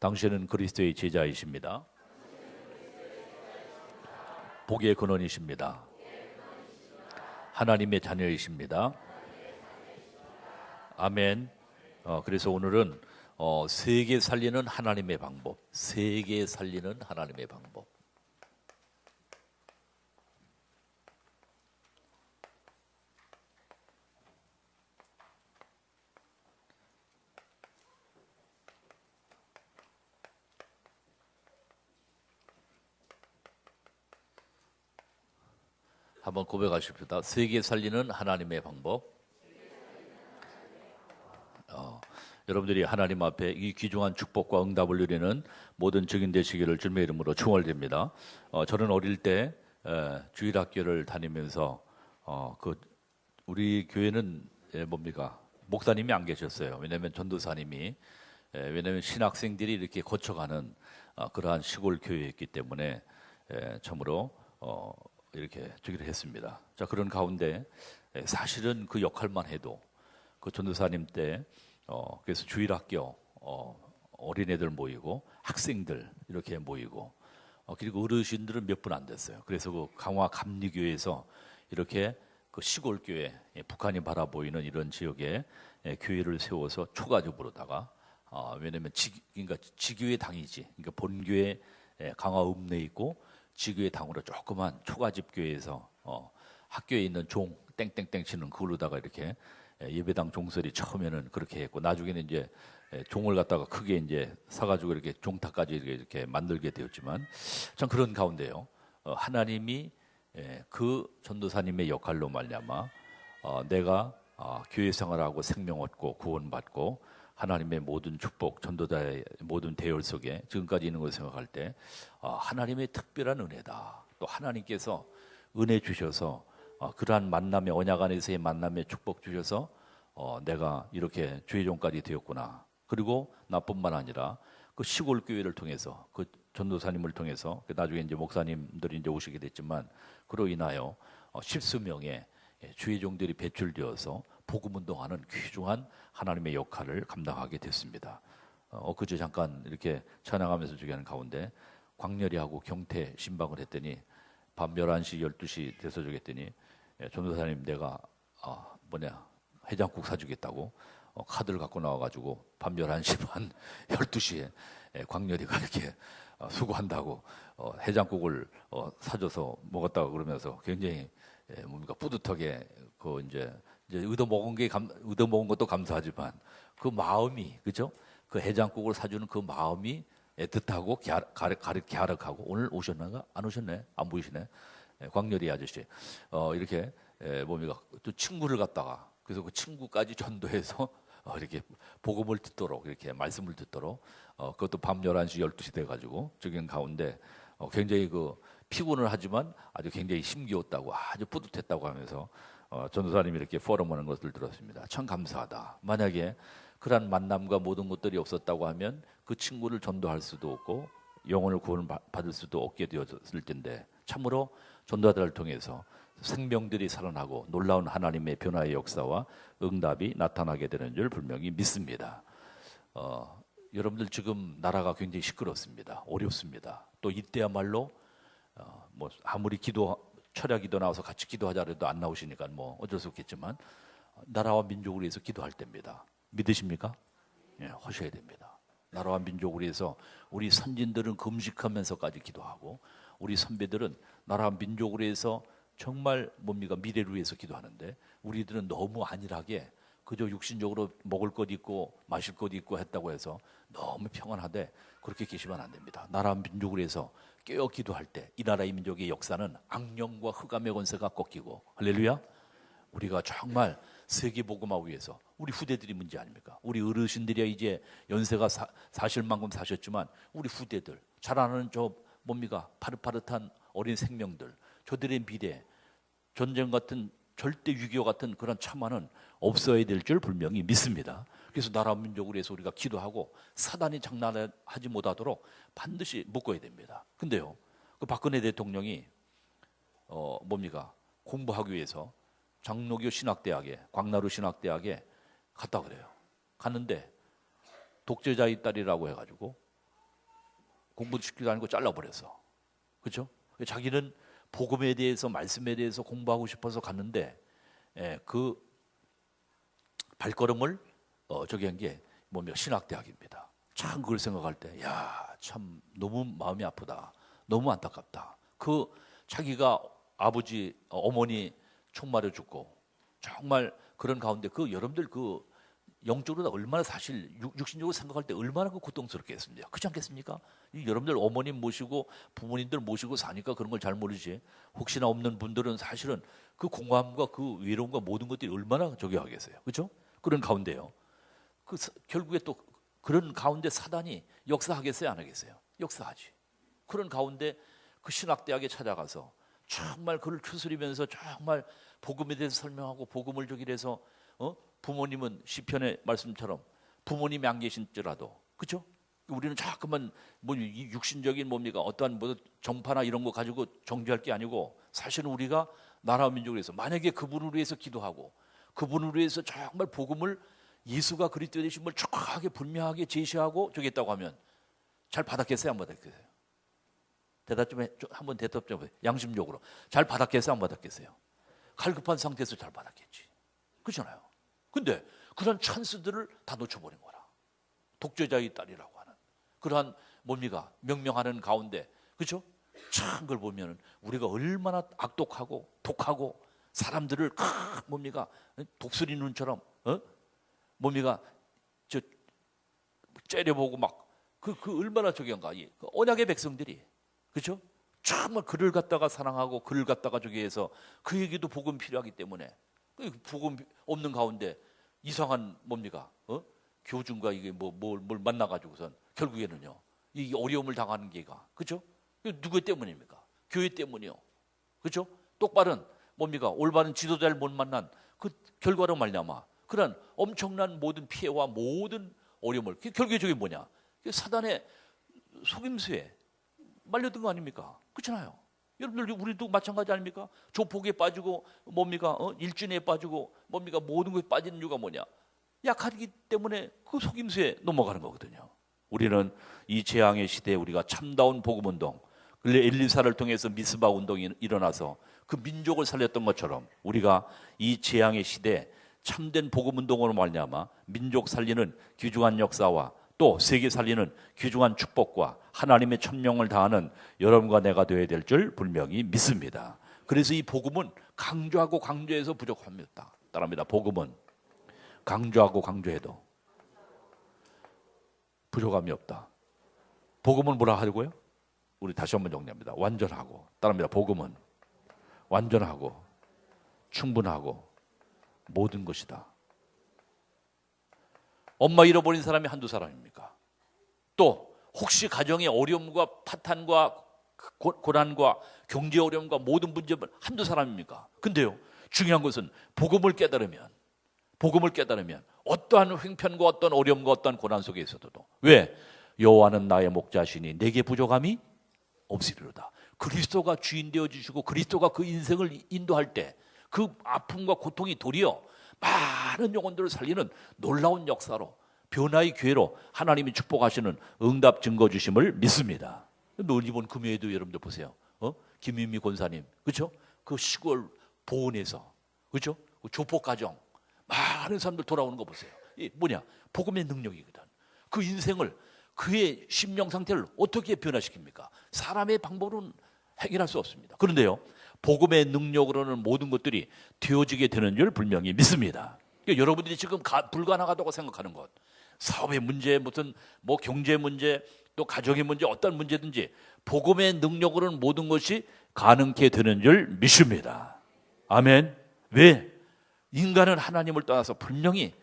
당신은 그리스도의 제자이십니다. 복의 근원이십니다. 하나님의 자녀이십니다. 아멘. 그래서 오늘은 세계 살리는 하나님의 방법, 세계 살리는 하나님의 방법. 한번 고백하십시다. 세계 살리는 하나님의 방법. 여러분들이 하나님 앞에 이 귀중한 축복과 응답을 누리는 모든 증인 되시기를 주님의 이름으로 축원드립니다. 저는 어릴 때 주일학교를 다니면서 우리 교회는 목사님이 안 계셨어요. 왜냐하면 전도사님이 왜냐하면 신학생들이 이렇게 거쳐가는 그러한 시골 교회였기 때문에 참으로 이렇게 주기를 했습니다. 자, 그런 가운데 사실은 그 역할만 해도 그 전도사님 때 그래서 주일학교 어린애들 모이고 학생들 이렇게 모이고 그리고 어르신들은 몇 분 안 됐어요. 그래서 그 강화 감리교회에서 이렇게 그 시골 교회 북한이 바라보이는 이런 지역에 교회를 세워서 초가집으로다가 왜냐하면 그러니까 지교회 당이지, 그러니까 본교회 강화 읍내에 있고 지교회 당으로 조그만 초가집 교회에서 학교에 있는 종 땡땡땡 치는 그걸로다가 이렇게 예배당 종설이 처음에는 그렇게 했고 나중에는 이제 종을 갖다가 크게 이제 사가지고 이렇게 종탑까지 이렇게 만들게 되었지만 참 그런 가운데요 하나님이 그 전도사님의 역할로 말미암아 내가 교회 생활하고 생명 얻고 구원받고 하나님의 모든 축복, 전도자의 모든 대열 속에 지금까지 있는 것을 생각할 때 하나님의 특별한 은혜다. 또 하나님께서 은혜 주셔서 그러한 만남의 언약 안에서의 만남의 축복 주셔서 내가 이렇게 주의 종까지 되었구나. 그리고 나뿐만 아니라 그 시골 교회를 통해서 그 전도사님을 통해서 나중에 이제 목사님들이 이제 오시게 됐지만 그로 인하여 십수명의 주의 종들이 배출되어서 복음 운동하는 귀중한 하나님의 역할을 감당하게 됐습니다. 그저 잠깐 이렇게 찬양하면서 주기하는 가운데 광렬이하고 경태 신방을 했더니 밤 11시 12시 돼서 주겠더니 전도사님 내가 해장국 사주겠다고 카드를 갖고 나와가지고 밤 11시 반 12시에 광렬이가 이렇게 수고한다고 해장국을 사줘서 먹었다고 그러면서 굉장히 뿌듯하게 이제 얻어먹은 것도 감사하지만 그 마음이 그죠? 그 해장국을 사주는 그 마음이 애틋하고 갸륵하고 오늘 오셨나가 안 오셨네 안 보이시네 광렬이 아저씨 이렇게 또 친구를 갖다가 그래서 그 친구까지 전도해서 이렇게 복음을 듣도록 이렇게 말씀을 듣도록 그것도 밤 11시 12시 돼가지고 저기 가운데 굉장히 피곤을 하지만 아주 굉장히 힘기웠다고 아주 뿌듯했다고 하면서 전도사님이 이렇게 포럼하는 것을 들었습니다. 참 감사하다. 만약에 그러한 만남과 모든 것들이 없었다고 하면 그 친구를 전도할 수도 없고 영혼을 구원받을 수도 없게 되었을 텐데 참으로 전도자들을 통해서 생명들이 살아나고 놀라운 하나님의 변화의 역사와 응답이 나타나게 되는 줄 분명히 믿습니다. 여러분들 지금 나라가 굉장히 시끄럽습니다. 어렵습니다. 또 이때야말로 아무리 철야 기도 나와서 같이 기도하자 해도 안 나오시니까 어쩔 수 없겠지만 나라와 민족을 위해서 기도할 때입니다. 믿으십니까? 예, 하셔야 됩니다. 나라와 민족을 위해서 우리 선진들은 금식하면서까지 기도하고 우리 선배들은 나라와 민족을 위해서 정말 미래를 위해서 기도하는데 우리들은 너무 안일하게 그저 육신적으로 먹을 것 있고 마실 것 있고 했다고 해서 너무 평안하되 그렇게 계시면 안 됩니다. 나라와 민족을 위해서 깨어 기도할 때 이 나라의 민족의 역사는 악령과 흑암의 권세가 꺾이고 할렐루야. 우리가 정말 세계 복음화 위해서 우리 후대들이 문제 아닙니까? 우리 어르신들이야 이제 연세가 사실 만큼 사셨지만 우리 후대들 자라나는 파릇파릇한 어린 생명들 저들의 미래 전쟁 같은 절대 위기와 같은 그런 참화는 없어야 될 줄 분명히 믿습니다. 그래서 나라 민족을 위해서 우리가 기도하고 사단이 장난하지 못하도록 반드시 묶어야 됩니다. 근데요, 그 박근혜 대통령이 공부하기 위해서 장로교 신학대학에 광나루 신학대학에 갔다 그래요. 갔는데 독재자의 딸이라고 해가지고 공부시키도 아니고 잘라버렸어. 그렇죠? 자기는 복음에 대해서, 말씀에 대해서 공부하고 싶어서 갔는데 그 발걸음을 저기 한 게 뭡니까? 신학대학입니다. 참 그걸 생각할 때 참 너무 마음이 아프다, 너무 안타깝다. 그 자기가 아버지, 어머니 총 맞아 죽고 정말 그런 가운데 여러분들 영적으로 얼마나 사실 육신적으로 생각할 때 얼마나 고통스럽겠습니까? 그렇지 않겠습니까? 여러분들 어머님 모시고 부모님들 모시고 사니까 그런 걸 잘 모르지. 혹시나 없는 분들은 사실은 그 공허함과 그 외로움과 모든 것들이 얼마나 저기 하겠어요. 그렇죠? 그런 가운데요. 결국에 또 그런 가운데 사단이 역사하겠어요, 안 하겠어요? 역사하지. 그런 가운데 그 신학대학에 찾아가서 정말 그를 추스리면서 정말 복음에 대해서 설명하고 복음을 저기 해서 부모님은 시편의 말씀처럼 부모님이 안 계신지라도, 그렇죠? 우리는 자꾸만 육신적인 뭡니까? 어떠한 정파나 이런 거 가지고 정죄할 게 아니고 사실은 우리가 나라와 민족을 위해서 만약에 그분을 위해서 기도하고 그분을 위해서 정말 복음을 예수가 그리스도 되신 걸 정확하게 분명하게 제시하고 저기 했다고 하면 잘 받았겠어요, 안 받았겠어요? 대답 좀 한번 대답 좀 해요. 양심적으로 잘 받았겠어요, 안 받았겠어요? 갈급한 상태에서 잘 받았겠지. 그렇잖아요. 근데 그런 찬스들을 다 놓쳐버린 거라. 독재자의 딸이라고 하는 그러한 뭡니까? 명명하는 가운데, 그렇죠? 참 그걸 보면은 우리가 얼마나 악독하고 독하고 사람들을 뭡니까? 독수리 눈처럼 뭡니까? 째려보고 막 그 얼마나 저기 한가? 언약의 백성들이, 그렇죠? 정말 그를 갖다가 사랑하고 그를 갖다가 저기 해서 그에게도 복음 필요하기 때문에 복음 없는 가운데 이상한 뭡니까? 교준과 이게 뭘 만나가지고선 결국에는요 이 어려움을 당하는 게가, 그렇죠? 누구 때문입니까? 교회 때문이요, 그렇죠? 똑바른 뭡니까? 올바른 지도자를 못 만난 그 결과로 말미암아 그런 엄청난 모든 피해와 모든 어려움을 결국에 저게 뭐냐? 사단의 속임수에 말려든 거 아닙니까? 그렇잖아요. 여러분들 우리도 마찬가지 아닙니까? 조폭에 빠지고 뭡니까? 일진에 빠지고 뭡니까? 모든 것에 빠지는 이유가 뭐냐? 약하기 때문에 그 속임수에 넘어가는 거거든요. 우리는 이 재앙의 시대에 우리가 참다운 복음운동, 엘리사를 통해서 미스바 운동이 일어나서 그 민족을 살렸던 것처럼 우리가 이 재앙의 시대에 참된 복음운동으로 말미암아 민족 살리는 귀중한 역사와 또 세계 살리는 귀중한 축복과 하나님의 천명을 다하는 여러분과 내가 되어야 될 줄 분명히 믿습니다. 그래서 이 복음은 강조하고 강조해서 부족합니다. 따라합니다. 복음은 강조하고 강조해도 부족함이 없다. 복음은 뭐라 하고요? 우리 다시 한번 정리합니다. 완전하고, 따라합니다. 복음은 완전하고 충분하고 모든 것이다. 엄마 잃어버린 사람이 한두 사람입니까? 또 혹시 가정의 어려움과 파탄과 고난과 경제 어려움과 모든 문제는 한두 사람입니까? 근데요, 중요한 것은 복음을 깨달으면 어떠한 횡편과 어떤 어려움과 어떠한 고난 속에 있어도 왜? 여호와는 나의 목자시니 내게 부족함이 없으리로다. 그리스도가 주인 되어주시고 그리스도가 그 인생을 인도할 때 그 아픔과 고통이 도리어 많은 영혼들을 살리는 놀라운 역사로 변화의 기회로 하나님이 축복하시는 응답 증거 주심을 믿습니다. 이번 금요일에도 여러분들 보세요. 김윤미 권사님, 그렇죠? 그 시골 보은에서, 그렇죠? 그 조폭 가정 많은 사람들 돌아오는 거 보세요. 이 뭐냐? 복음의 능력이거든. 그 인생을, 그의 심령 상태를 어떻게 변화시킵니까? 사람의 방법으로는 해결할 수 없습니다. 그런데요, 복음의 능력으로는 모든 것들이 되어지게 되는 줄 분명히 믿습니다. 그러니까 여러분들이 지금 불가능하다고 생각하는 것, 사업의 문제, 무슨 경제 문제, 또 가정의 문제, 어떤 문제든지 복음의 능력으로는 모든 것이 가능케 되는 줄 믿습니다. 아멘. 왜? 인간은 하나님을 떠나서 분명히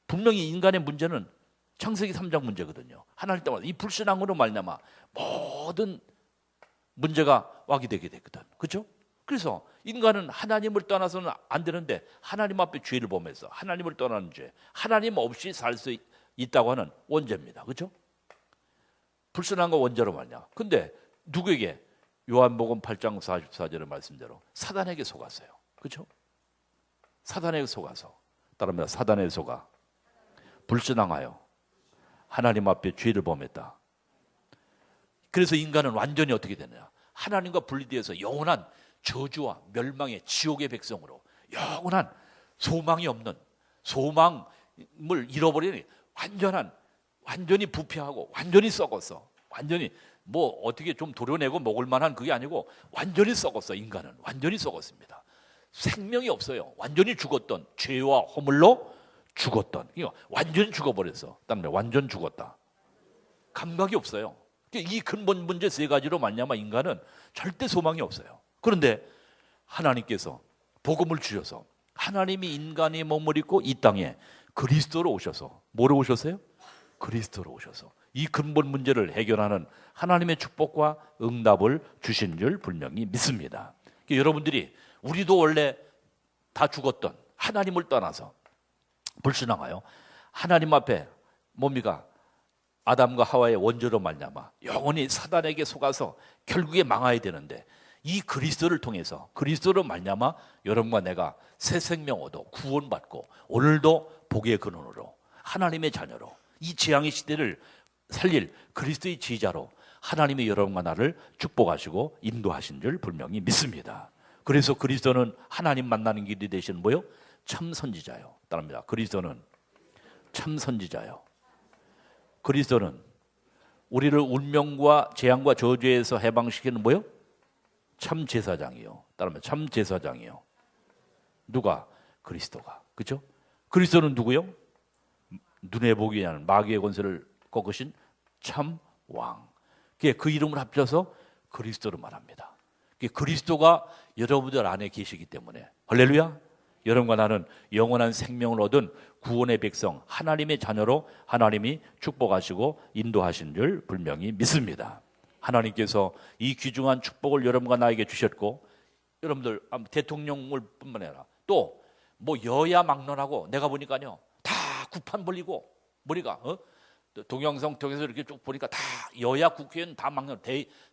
인간의 문제는 창세기 3장 문제거든요. 하나님 떠나서 이 불신앙으로 말미암아 모든 문제가 와게 되게 됐거든. 그렇죠? 그래서 인간은 하나님을 떠나서는 안 되는데 하나님 앞에 죄를 범해서 하나님을 떠나는 죄, 하나님 없이 살 수 있다고 하는 원죄입니다. 그렇죠? 불순한과 원죄로 말이야. 근데 누구에게? 요한복음 8장 44절의 말씀대로 사단에게 속았어요. 그렇죠? 사단에게 속아서, 따릅니다. 사단에게 속아 불순항하여 하나님 앞에 죄를 범했다. 그래서 인간은 완전히 어떻게 되느냐? 하나님과 분리되어서 영원한 저주와 멸망의 지옥의 백성으로 영원한 소망이 없는, 소망을 잃어버리는 완전히 부패하고 완전히 썩었어. 완전히 뭐 어떻게 좀 도려내고 먹을 만한 그게 아니고 완전히 썩었어. 인간은 완전히 썩었습니다. 생명이 없어요. 완전히 죽었던, 죄와 허물로 죽었던, 완전히 죽어버렸어. 딴 완전 죽었다. 감각이 없어요. 이 근본 문제 세 가지로 말미암아 인간은 절대 소망이 없어요. 그런데 하나님께서 복음을 주셔서 하나님이 인간의 몸을 입고 이 땅에 그리스도로 오셔서, 뭐로 오셨어요? 그리스도로 오셔서 이 근본 문제를 해결하는 하나님의 축복과 응답을 주신 줄 분명히 믿습니다. 여러분들이, 우리도 원래 다 죽었던, 하나님을 떠나서 불신앙하여 하나님 앞에 뭡니까? 아담과 하와의 원죄로 말미암아 영원히 사단에게 속아서 결국에 망해야 되는데, 이 그리스도를 통해서, 그리스도로 말미암아 여러분과 내가 새 생명 얻어 구원받고 오늘도 복의 근원으로 하나님의 자녀로 이 재앙의 시대를 살릴 그리스도의 지휘자로 하나님이 여러분과 나를 축복하시고 인도하신 줄 분명히 믿습니다. 그래서 그리스도는 하나님 만나는 길이 되시는 뭐요? 참 선지자요. 따릅니다. 그리스도는 참 선지자요. 그리스도는 우리를 운명과 재앙과 저주에서 해방시키는 뭐요? 참 제사장이요. 따르면 참 제사장이요. 누가? 그리스도가. 그렇죠? 그리스도는 누구요? 눈에 보이지 않는 마귀의 권세를 꺾으신 참 왕. 그 이름을 합쳐서 그리스도로 말합니다. 그리스도가 여러분들 안에 계시기 때문에, 할렐루야, 여러분과 나는 영원한 생명을 얻은 구원의 백성, 하나님의 자녀로 하나님이 축복하시고 인도하신 줄 분명히 믿습니다. 하나님께서 이 귀중한 축복을 여러분과 나에게 주셨고, 여러분들 대통령을 뿐만 아니라 또 뭐 여야 막론하고, 내가 보니까요 다 구판 벌리고 머리가 동영상 통해서 이렇게 쭉 보니까 다 여야 국회의원 다 막론,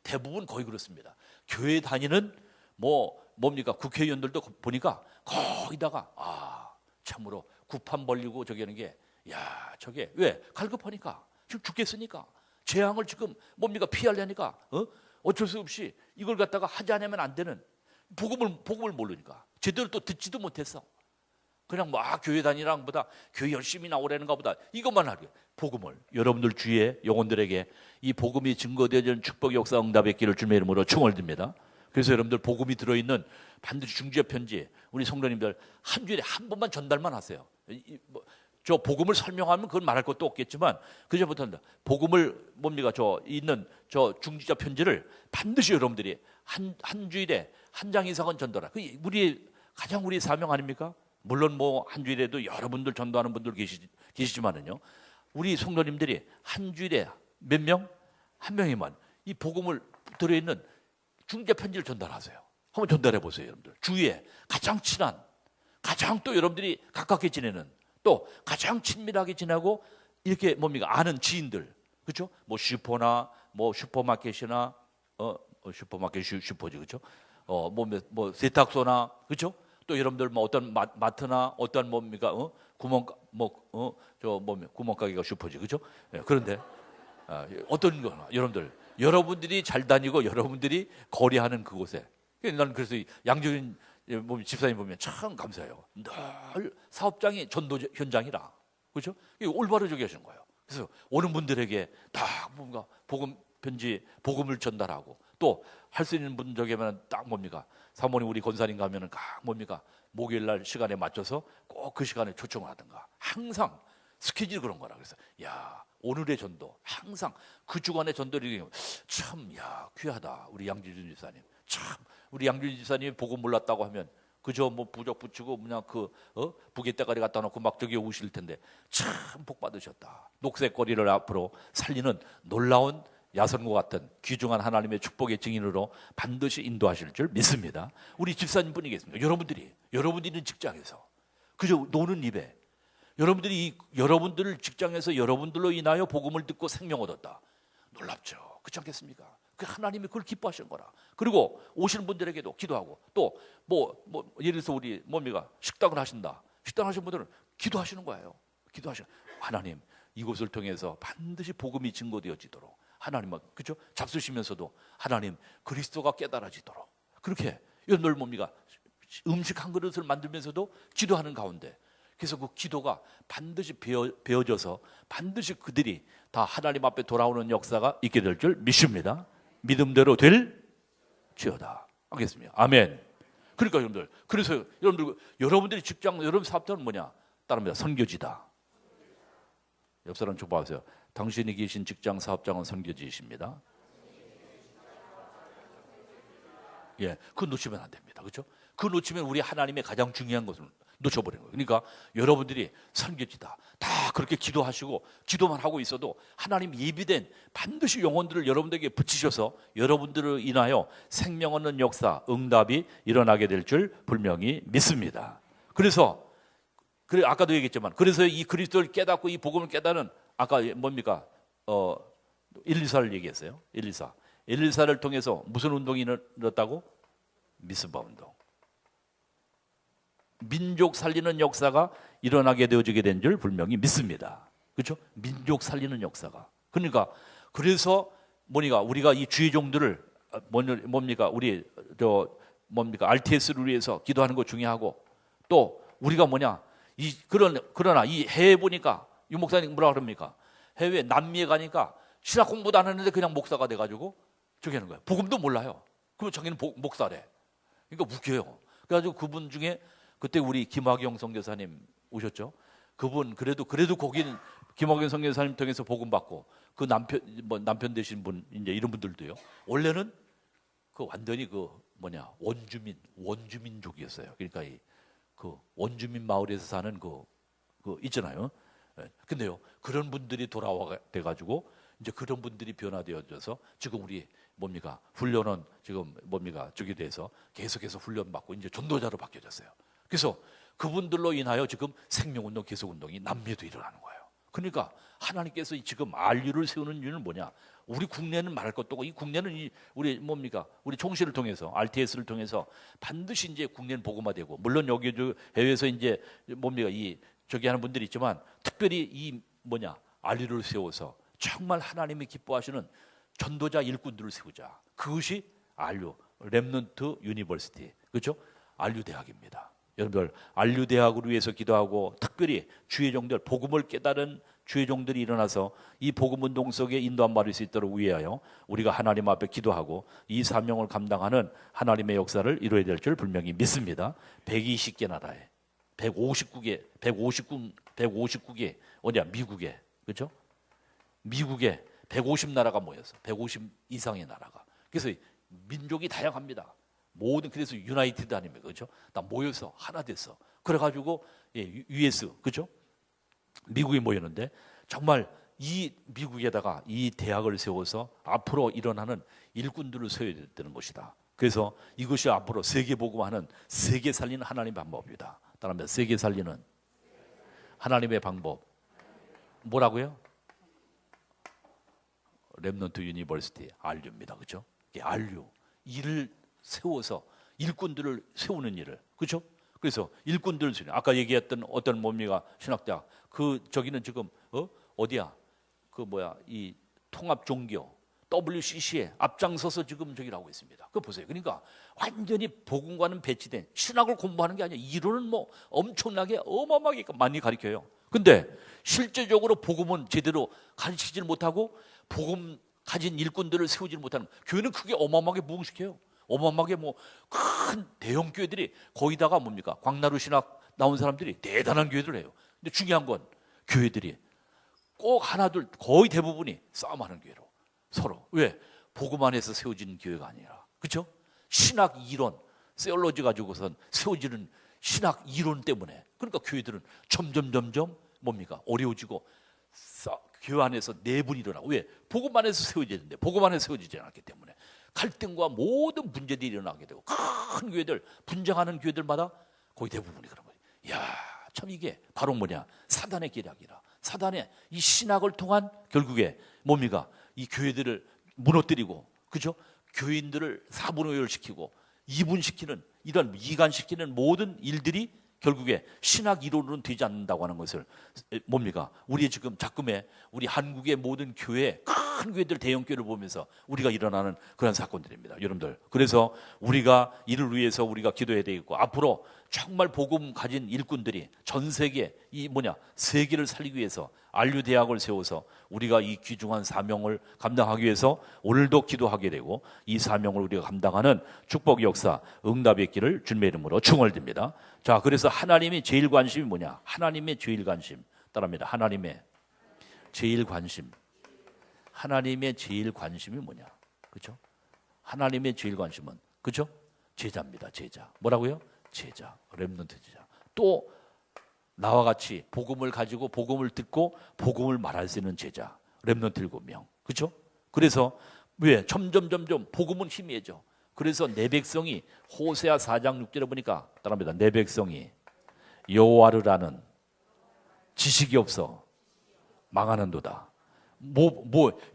대부분 거의 그렇습니다. 교회 다니는 뭡니까 국회의원들도 보니까 거기다가 참으로 구판 벌리고 저기 하는 게, 저게 왜? 갈급하니까, 지금 죽겠으니까, 재앙을 지금 뭡니까 피하려니까 어쩔 수 없이 이걸 갖다가 하지 않으면 안 되는, 복음을 모르니까 제대로 또 듣지도 못했어. 그냥 교회 다니라는 보다 교회 열심히 나오라는가 보다 이것만 하게, 복음을 여러분들 주위에 영혼들에게 이 복음이 증거되어지는 축복 역사 응답의 길을 주님의 이름으로 충원드립니다. 그래서 여러분들 복음이 들어있는 반드시 중지의 편지, 우리 성도님들 한 주일에 한 번만 전달만 하세요. 저 복음을 설명하면 그건 말할 것도 없겠지만, 그저부터 복음을 있는 저 중지자 편지를 반드시 여러분들이 한 주일에 한 장 이상은 전달하. 우리 사명 아닙니까? 물론 한 주일에도 여러분들 전도하는 분들 계시지만은요, 우리 성도님들이 한 주일에 몇 명? 한 명이면 이 복음을 들어있는 중재 편지를 전달하세요. 한번 전달해 보세요, 여러분들. 주위에 가장 친한, 가장 또 여러분들이 가깝게 지내는, 또 가장 친밀하게 지내고 이렇게 아는 지인들, 그렇죠? 슈퍼나 슈퍼마켓이나 슈퍼마켓 슈퍼지, 그렇죠? 세탁소나, 그렇죠? 또 여러분들 어떤 마트나 어떤 구멍가게가 슈퍼지, 그렇죠? 그런데 어떤 거나 여러분들이 잘 다니고 여러분들이 거래하는 그곳에, 나는 그래서 양조진 집사님 보면 참 감사해요. 늘 사업장이 전도 현장이라, 그렇죠? 올바로 저기 하시는 거예요. 그래서 오는 분들에게 다 복음 편지, 복음을 전달하고, 또 할 수 있는 분 저기면 딱 사모님 우리 권사님 가면은 목요일 날 시간에 맞춰서 꼭 그 시간에 초청을 하든가, 항상 스케줄이 그런 거라. 그래서 오늘의 전도 항상 그 주간의 전도를 참 귀하다. 우리 양주진 집사님, 참 우리 양주진 집사님이 복음 몰랐다고 하면 그저 부적 붙이고 그냥 부개 대가리 갖다 놓고 저기 오실 텐데 참 복 받으셨다. 녹색거리를 앞으로 살리는 놀라운 야선과 같은 귀중한 하나님의 축복의 증인으로 반드시 인도하실 줄 믿습니다. 우리 집사님 분이겠습니다. 여러분들이 있는 직장에서 그저 노는 입에 여러분들을 직장에서 여러분들로 인하여 복음을 듣고 생명 얻었다. 놀랍죠. 그렇지 않겠습니까? 그 하나님이 그걸 기뻐하시는 거라. 그리고 오시는 분들에게도 기도하고, 또 예를 들어서 우리 식당을 하신다. 식당 하시는 분들은 기도하시는 거예요. 하나님, 이곳을 통해서 반드시 복음이 증거되어지도록 하나님, 그죠? 잡수시면서도 하나님 그리스도가 깨달아지도록 그렇게 여러분들 뭡니까? 음식 한 그릇을 만들면서도 기도하는 가운데, 그래서 그 기도가 반드시 배어져서 반드시 그들이 다 하나님 앞에 돌아오는 역사가 있게 될 줄 믿습니다. 믿음대로 될지어다. 알겠습니다. 아멘. 그러니까 여러분들, 그래서 여러분들이 직장, 여러분 사업자는 뭐냐? 따릅니다. 선교지다. 옆 사람 좀 봐보세요. 당신이 계신 직장, 사업장은 선교지이십니다. 예, 그거 놓치면 안 됩니다. 그렇죠? 그거 놓치면 우리 하나님의 가장 중요한 것을 놓쳐버리는 거예요. 그러니까 여러분들이 선교지다. 다 그렇게 기도하시고 기도만 하고 있어도 하나님 예비된 반드시 영혼들을 여러분들에게 붙이셔서 여러분들을 인하여 생명 얻는 역사, 응답이 일어나게 될 줄 분명히 믿습니다. 그래서 아까도 얘기했지만, 그래서 이 그리스도를 깨닫고 이 복음을 깨닫는, 아까 뭡니까? 124를 얘기했어요. 124. 124를 통해서 무슨 운동이 일어났다고? 미스바 운동. 민족 살리는 역사가 일어나게 되어지게 된 줄 분명히 믿습니다. 그렇죠? 민족 살리는 역사가. 그러니까 그래서 우리가 이 주의 종들을 RTS를 위해서 기도하는 거 중요하고, 또 우리가 그러나 이 해외 보니까 유 목사님 뭐라 그럽니까? 해외 남미에 가니까 신학 공부도 안 하는데 그냥 목사가 돼가지고 저기 하는 거예요. 복음도 몰라요. 그러면 자기는 목사래. 그러니까 웃겨요. 그래가지고 그분 중에 그때 우리 김학영 선교사님 오셨죠? 그분 그래도 거기는 김학영 선교사님 통해서 복음 받고, 그 남편 되신 분, 이제 이런 분들도요. 원래는 그 완전히 원주민족이었어요. 그러니까 그 원주민 마을에서 사는 그 있잖아요. 근데요, 그런 분들이 돌아와 돼가지고 이제 그런 분들이 변화되어져서 지금 우리 훈련은 지금 저기 돼서 계속해서 훈련받고 이제 전도자로 바뀌어졌어요. 그래서 그분들로 인하여 지금 생명운동, 계속운동이 남미에도 일어나는 거예요. 그러니까 하나님께서 지금 RU를 세우는 이유는 뭐냐? 우리 국내는 말할 것도 없고, 이 국내는 우리 총시를 통해서, RTS를 통해서 반드시 이제 국내는 복음화되고, 물론 여기 해외에서 이제 저기 하는 분들이 있지만, 특별히 RU를 세워서 정말 하나님이 기뻐하시는 전도자 일꾼들을 세우자. 그것이 RU, 렘넌트 유니버시티, 그렇죠? RU 대학입니다. 여러분들, RU 대학을 위해서 기도하고, 특별히 주의 종들, 복음을 깨달은 주의 종들이 일어나서 이 복음 운동 속에 인도함 받을 수 있도록 위하여 우리가 하나님 앞에 기도하고 이 사명을 감당하는 하나님의 역사를 이루어야 될 줄 분명히 믿습니다. 120개 나라에 159개 어디야? 미국에, 그렇죠? 미국에 150나라가 모여서 150 이상의 나라가, 그래서 민족이 다양합니다. 그래서 유나이티드 아닙니까? 그렇죠? 다 모여서 하나 됐어. 그래가지고 US, 그렇죠? 미국이 모였는데, 정말 이 미국에다가 이 대학을 세워서 앞으로 일어나는 일꾼들을 세워야 되는 것이다. 그래서 이것이 앞으로 세계 복음하는, 세계 살리는 하나님의 방법이다. 따라하면 세계 살리는 하나님의 방법. 뭐라고요? 렘넌트 유니버시티, RU입니다. 그렇죠? RU, 일을 세워서 일꾼들을 세우는 일을, 그렇죠? 그래서 일꾼들을 세우는, 아까 얘기했던 어떤 신학자, 저기는 지금 어디야? 이 통합 종교 WCC에 앞장서서 지금 저기를 하고 있습니다. 그거 보세요. 그러니까 완전히 복음과는 배치된, 신학을 공부하는 게 아니라 이론은 엄청나게 어마어마하게 많이 가르쳐요. 근데 실제적으로 복음은 제대로 가르치질 못하고 복음 가진 일꾼들을 세우지 못하는 교회는 그게 어마어마하게 부흥시켜요. 어마어마하게 큰 대형 교회들이 거기다가 광나루 신학 나온 사람들이 대단한 교회들을 해요. 근데 중요한 건 교회들이 꼭 하나둘, 거의 대부분이 싸움하는 교회로 서로. 왜? 복음 안에서 세워지는 교회가 아니라, 그렇죠? 신학 이론, 세올로지 가지고선 세워지는 신학 이론 때문에, 그러니까 교회들은 점점 어려워지고 교회 안에서 내분이 일어나고. 왜? 복음 안에서 세워져야 되는데 복음 안에서 세워지지 않았기 때문에 갈등과 모든 문제들이 일어나게 되고, 큰 교회들, 분쟁하는 교회들마다 거의 대부분이 그런 거예요. 이야, 참 이게 바로 사단의 계략이라. 사단의 이 신학을 통한 결국에 이 교회들을 무너뜨리고, 그죠? 교인들을 사분오열시키고 이분시키는, 이런 이간시키는 모든 일들이 결국에 신학 이론으로는 되지 않는다고 하는 것을 우리 지금 작금에 우리 한국의 모든 교회에 큰 큰 교회들, 대형 교회를 보면서 우리가 일어나는 그런 사건들입니다, 여러분들. 그래서 우리가 이를 위해서 우리가 기도해야 되겠고, 앞으로 정말 복음 가진 일꾼들이 전 세계 세계를 살리기 위해서 안류 대학을 세워서 우리가 이 귀중한 사명을 감당하기 위해서 오늘도 기도하게 되고, 이 사명을 우리가 감당하는 축복 역사 응답의 길을 주님의 이름으로 축원드립니다. 자, 그래서 하나님이 제일 관심이 뭐냐? 하나님의 제일 관심 따라합니다. 하나님의 제일 관심. 하나님의 제일 관심이 뭐냐? 그렇죠? 하나님의 제일 관심은, 그렇죠? 제자입니다. 제자. 뭐라고요? 제자. 렘넌트 제자. 또 나와 같이 복음을 가지고 복음을 듣고 복음을 말할 수 있는 제자. 렘넌트 7명. 그렇죠? 그래서 왜? 점점 복음은 희미해져. 그래서 내 백성이 호세아 4장 6절에 보니까 따라합니다. 내 백성이 여호와를 아는 지식이 없어 망하는도다.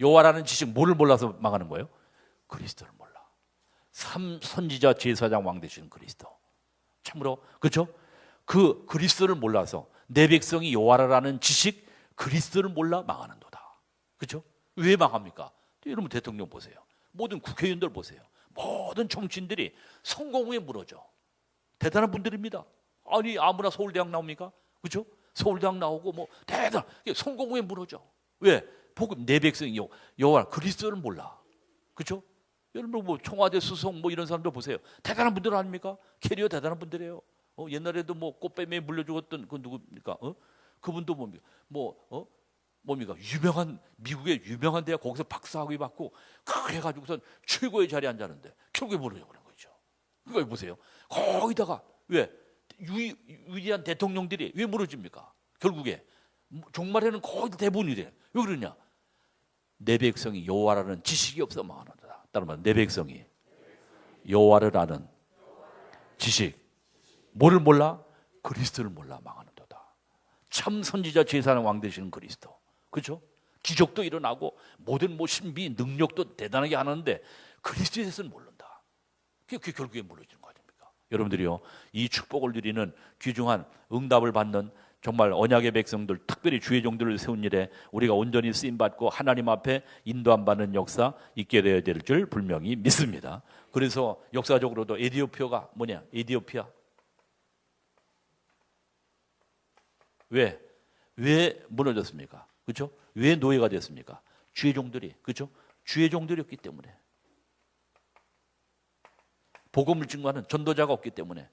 여호와라는 지식, 뭐를 몰라서 망하는 거예요? 그리스도를 몰라. 선지자, 제사장, 왕 되신 그리스도. 참으로, 그렇죠? 그 그리스도를 몰라서 내 백성이 여호와를 아는 지식, 그리스도를 몰라 망하는도다. 그렇죠? 왜 망합니까? 여러분 대통령 보세요. 모든 국회의원들 보세요. 모든 정치인들이 성공에 무너져. 대단한 분들입니다. 아니, 아무나 서울대학 나옵니까? 그렇죠? 서울대학 나오고 대단 성공에 무너져. 왜? 복음, 내 백성이 여호와 그리스도를 몰라. 그렇죠? 여러분 청와대 수석 이런 사람들 보세요. 대단한 분들 아닙니까? 캐리어 대단한 분들이에요. 옛날에도 꽃뱀에 물려 죽었던 그 누굽니까? 그분도 뭡니까? 미국의 유명한 대학, 거기서 박사학위 받고 그래가지고선 최고의 자리에 앉았는데 결국에 무너져 버린 거죠. 그거 보세요. 거기다가 왜 위대한 대통령들이 왜 무너집니까? 결국에 종말에는 거의 대부분이 돼. 왜 그러냐? 내 백성이 여호와라는 지식이 없어 망하는다. 다른 말, 내 백성이 여호와를 아는 지식, 뭐를 몰라? 그리스도를 몰라 망하는도다. 참 선지자, 제사장, 왕 되시는 그리스도. 그렇죠? 기적도 일어나고 모든 신비 능력도 대단하게 하는데 그리스도에 대해서는 모른다. 그게 결국에 무너지는 거 아닙니까? 여러분들이요, 이 축복을 누리는 귀중한 응답을 받는 정말 언약의 백성들, 특별히 주의 종들을 세운 일에 우리가 온전히 쓰임받고 하나님 앞에 인도함 받는 역사 있게 되어야 될 줄 분명히 믿습니다. 그래서 역사적으로도 에티오피아가 에티오피아. 왜 무너졌습니까? 그렇죠? 왜 노예가 됐습니까? 주의 종들이, 그렇죠? 주의 종들이었기 때문에. 복음을 증거하는 전도자가 없기 때문에.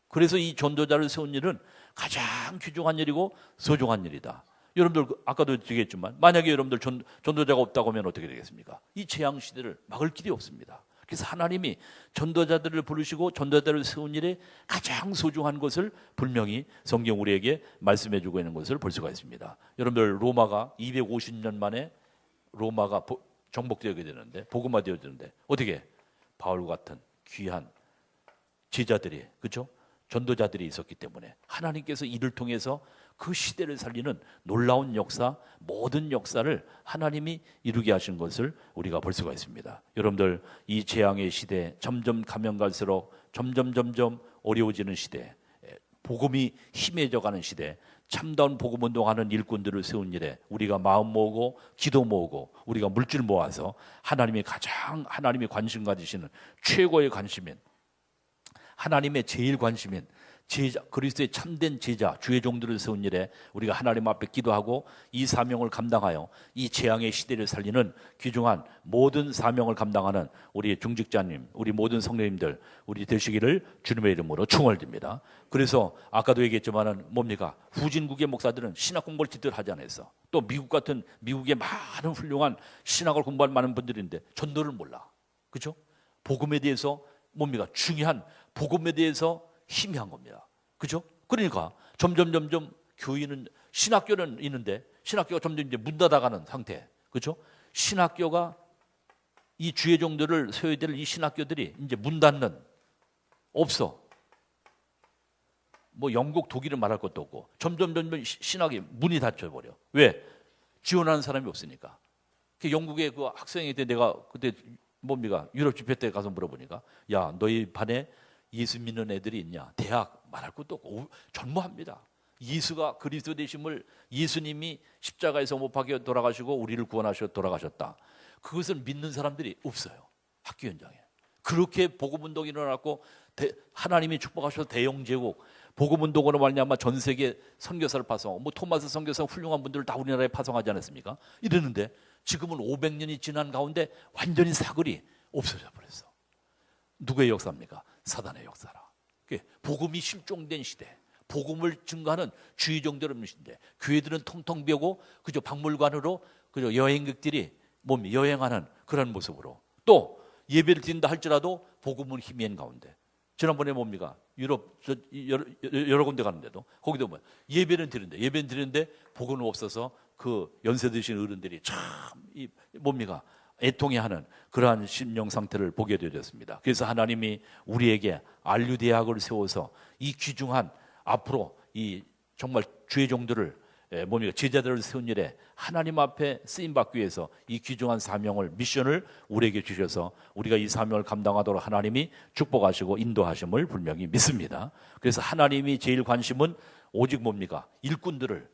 그래서 이 전도자를 세운 일은 가장 귀중한 일이고 소중한 일이다. 여러분들 아까도 얘기했지만 만약에 여러분들 전도자가 없다고 하면 어떻게 되겠습니까? 이 재앙 시대를 막을 길이 없습니다. 그래서 하나님이 전도자들을 부르시고 전도자들을 세운 일에 가장 소중한 것을 분명히 성경 우리에게 말씀해 주고 있는 것을 볼 수가 있습니다. 여러분들 로마가 250년 만에 로마가 정복되게 되는데, 복음화되어야 되는데 어떻게? 바울과 같은 귀한 제자들이, 그렇죠? 전도자들이 있었기 때문에 하나님께서 이를 통해서 그 시대를 살리는 놀라운 역사, 모든 역사를 하나님이 이루게 하신 것을 우리가 볼 수가 있습니다. 여러분들 이 재앙의 시대, 점점 가면 갈수록 점점 어려워지는 시대, 복음이 희미해져가는 시대, 참다운 복음 운동하는 일꾼들을 세운 일에 우리가 마음 모으고 기도 모으고 우리가 물질 모아서 하나님이 관심 가지시는 최고의 관심인, 하나님의 제일 관심인 제자, 그리스도의 참된 제자, 주의 종들을 세운 일에 우리가 하나님 앞에 기도하고 이 사명을 감당하여 이 재앙의 시대를 살리는 귀중한 모든 사명을 감당하는 우리 중직자님, 우리 모든 성도님들 우리 되시기를 주님의 이름으로 축원드립니다. 그래서 아까도 얘기했지만은 뭡니까? 후진국의 목사들은 신학 공부를 제대로 하지 않았어. 또 미국의 많은 훌륭한 신학을 공부한 많은 분들인데 전도를 몰라. 그렇죠? 복음에 대해서 뭡니까? 중요한 복음에 대해서 희미한 겁니다. 그죠? 그러니까 점점 교회는, 신학교는 있는데 신학교가 점점 이제 문 닫아가는 상태. 그죠? 신학교가 이 주의 종들을 세워야 될 이 신학교들이 이제 문 닫는, 없어. 영국, 독일은 말할 것도 없고 점점 신학이 문이 닫혀버려. 왜? 지원하는 사람이 없으니까. 영국의 그 학생이 때 내가 그때 유럽 집회 때 가서 물어보니까, 야, 너희 반에 예수 믿는 애들이 있냐? 대학 말할 것도 없고 전무합니다. 예수가 그리스도 되심을, 예수님이 십자가에서 못 박혀 돌아가시고 우리를 구원하셔 돌아가셨다, 그것을 믿는 사람들이 없어요. 학교 현장에 그렇게 복음운동이 일어났고 하나님이 축복하셔서 대영 제국 복음운동으로 말미암아 전 세계 선교사를 파송, 토마스 선교사 훌륭한 분들을 다 우리나라에 파송하지 않았습니까? 이러는데 지금은 500년이 지난 가운데 완전히 사글이 없어져 버렸어. 누구의 역사입니까? 사단의 역사라. 복음이 실종된 시대, 복음을 증거하는 주의종들 없는 시대, 교회들은 텅텅 비고 그저 박물관으로 그저 여행객들이 여행하는 그런 모습으로, 또 예배를 드린다 할지라도 복음은 희미한 가운데. 지난번에 유럽 여러 군데 가는데도 거기도 예배는 드리는데 복음은 없어서 그 연세 드신 어른들이 참 애통해하는 그러한 심령 상태를 보게 되었습니다. 그래서 하나님이 우리에게 안류대학을 세워서 이 귀중한, 앞으로 이 정말 주의 종들을 제자들을 세운 일에 하나님 앞에 쓰임받기 위해서 이 귀중한 사명을, 미션을 우리에게 주셔서 우리가 이 사명을 감당하도록 하나님이 축복하시고 인도하심을 분명히 믿습니다. 그래서 하나님이 제일 관심은 오직 일꾼들을,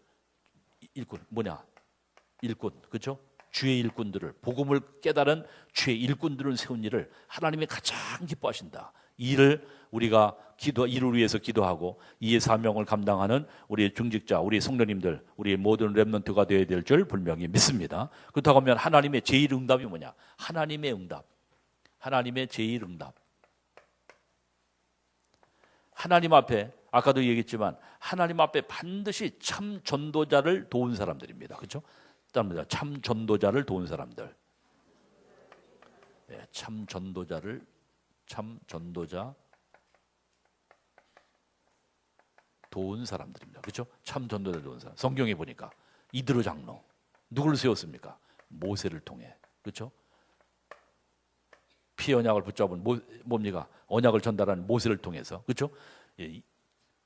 일꾼, 그렇죠? 주의 일꾼들을, 복음을 깨달은 주의 일꾼들을 세운 일을 하나님이 가장 기뻐하신다. 이 일을 우리가 이를 위해서 기도하고 이의 사명을 감당하는 우리의 중직자, 우리 성도님들, 우리의 모든 렘넌트가 되어야 될 줄 분명히 믿습니다. 그렇다고 하면 하나님의 제일 응답이 뭐냐? 하나님의 응답, 하나님의 제일 응답. 하나님 앞에, 아까도 얘기했지만 하나님 앞에 반드시 참 전도자를 도운 사람들입니다. 그렇죠? 참 전도자를 도운 사람들. 네, 참 전도자 도운 사람들입니다. 그렇죠? 참 전도자 도운 사람. 성경에 보니까 이드로 장로 누구를 세웠습니까? 모세를 통해. 그렇죠? 피 언약을 붙잡은 언약을 전달하는 모세를 통해서. 그렇죠?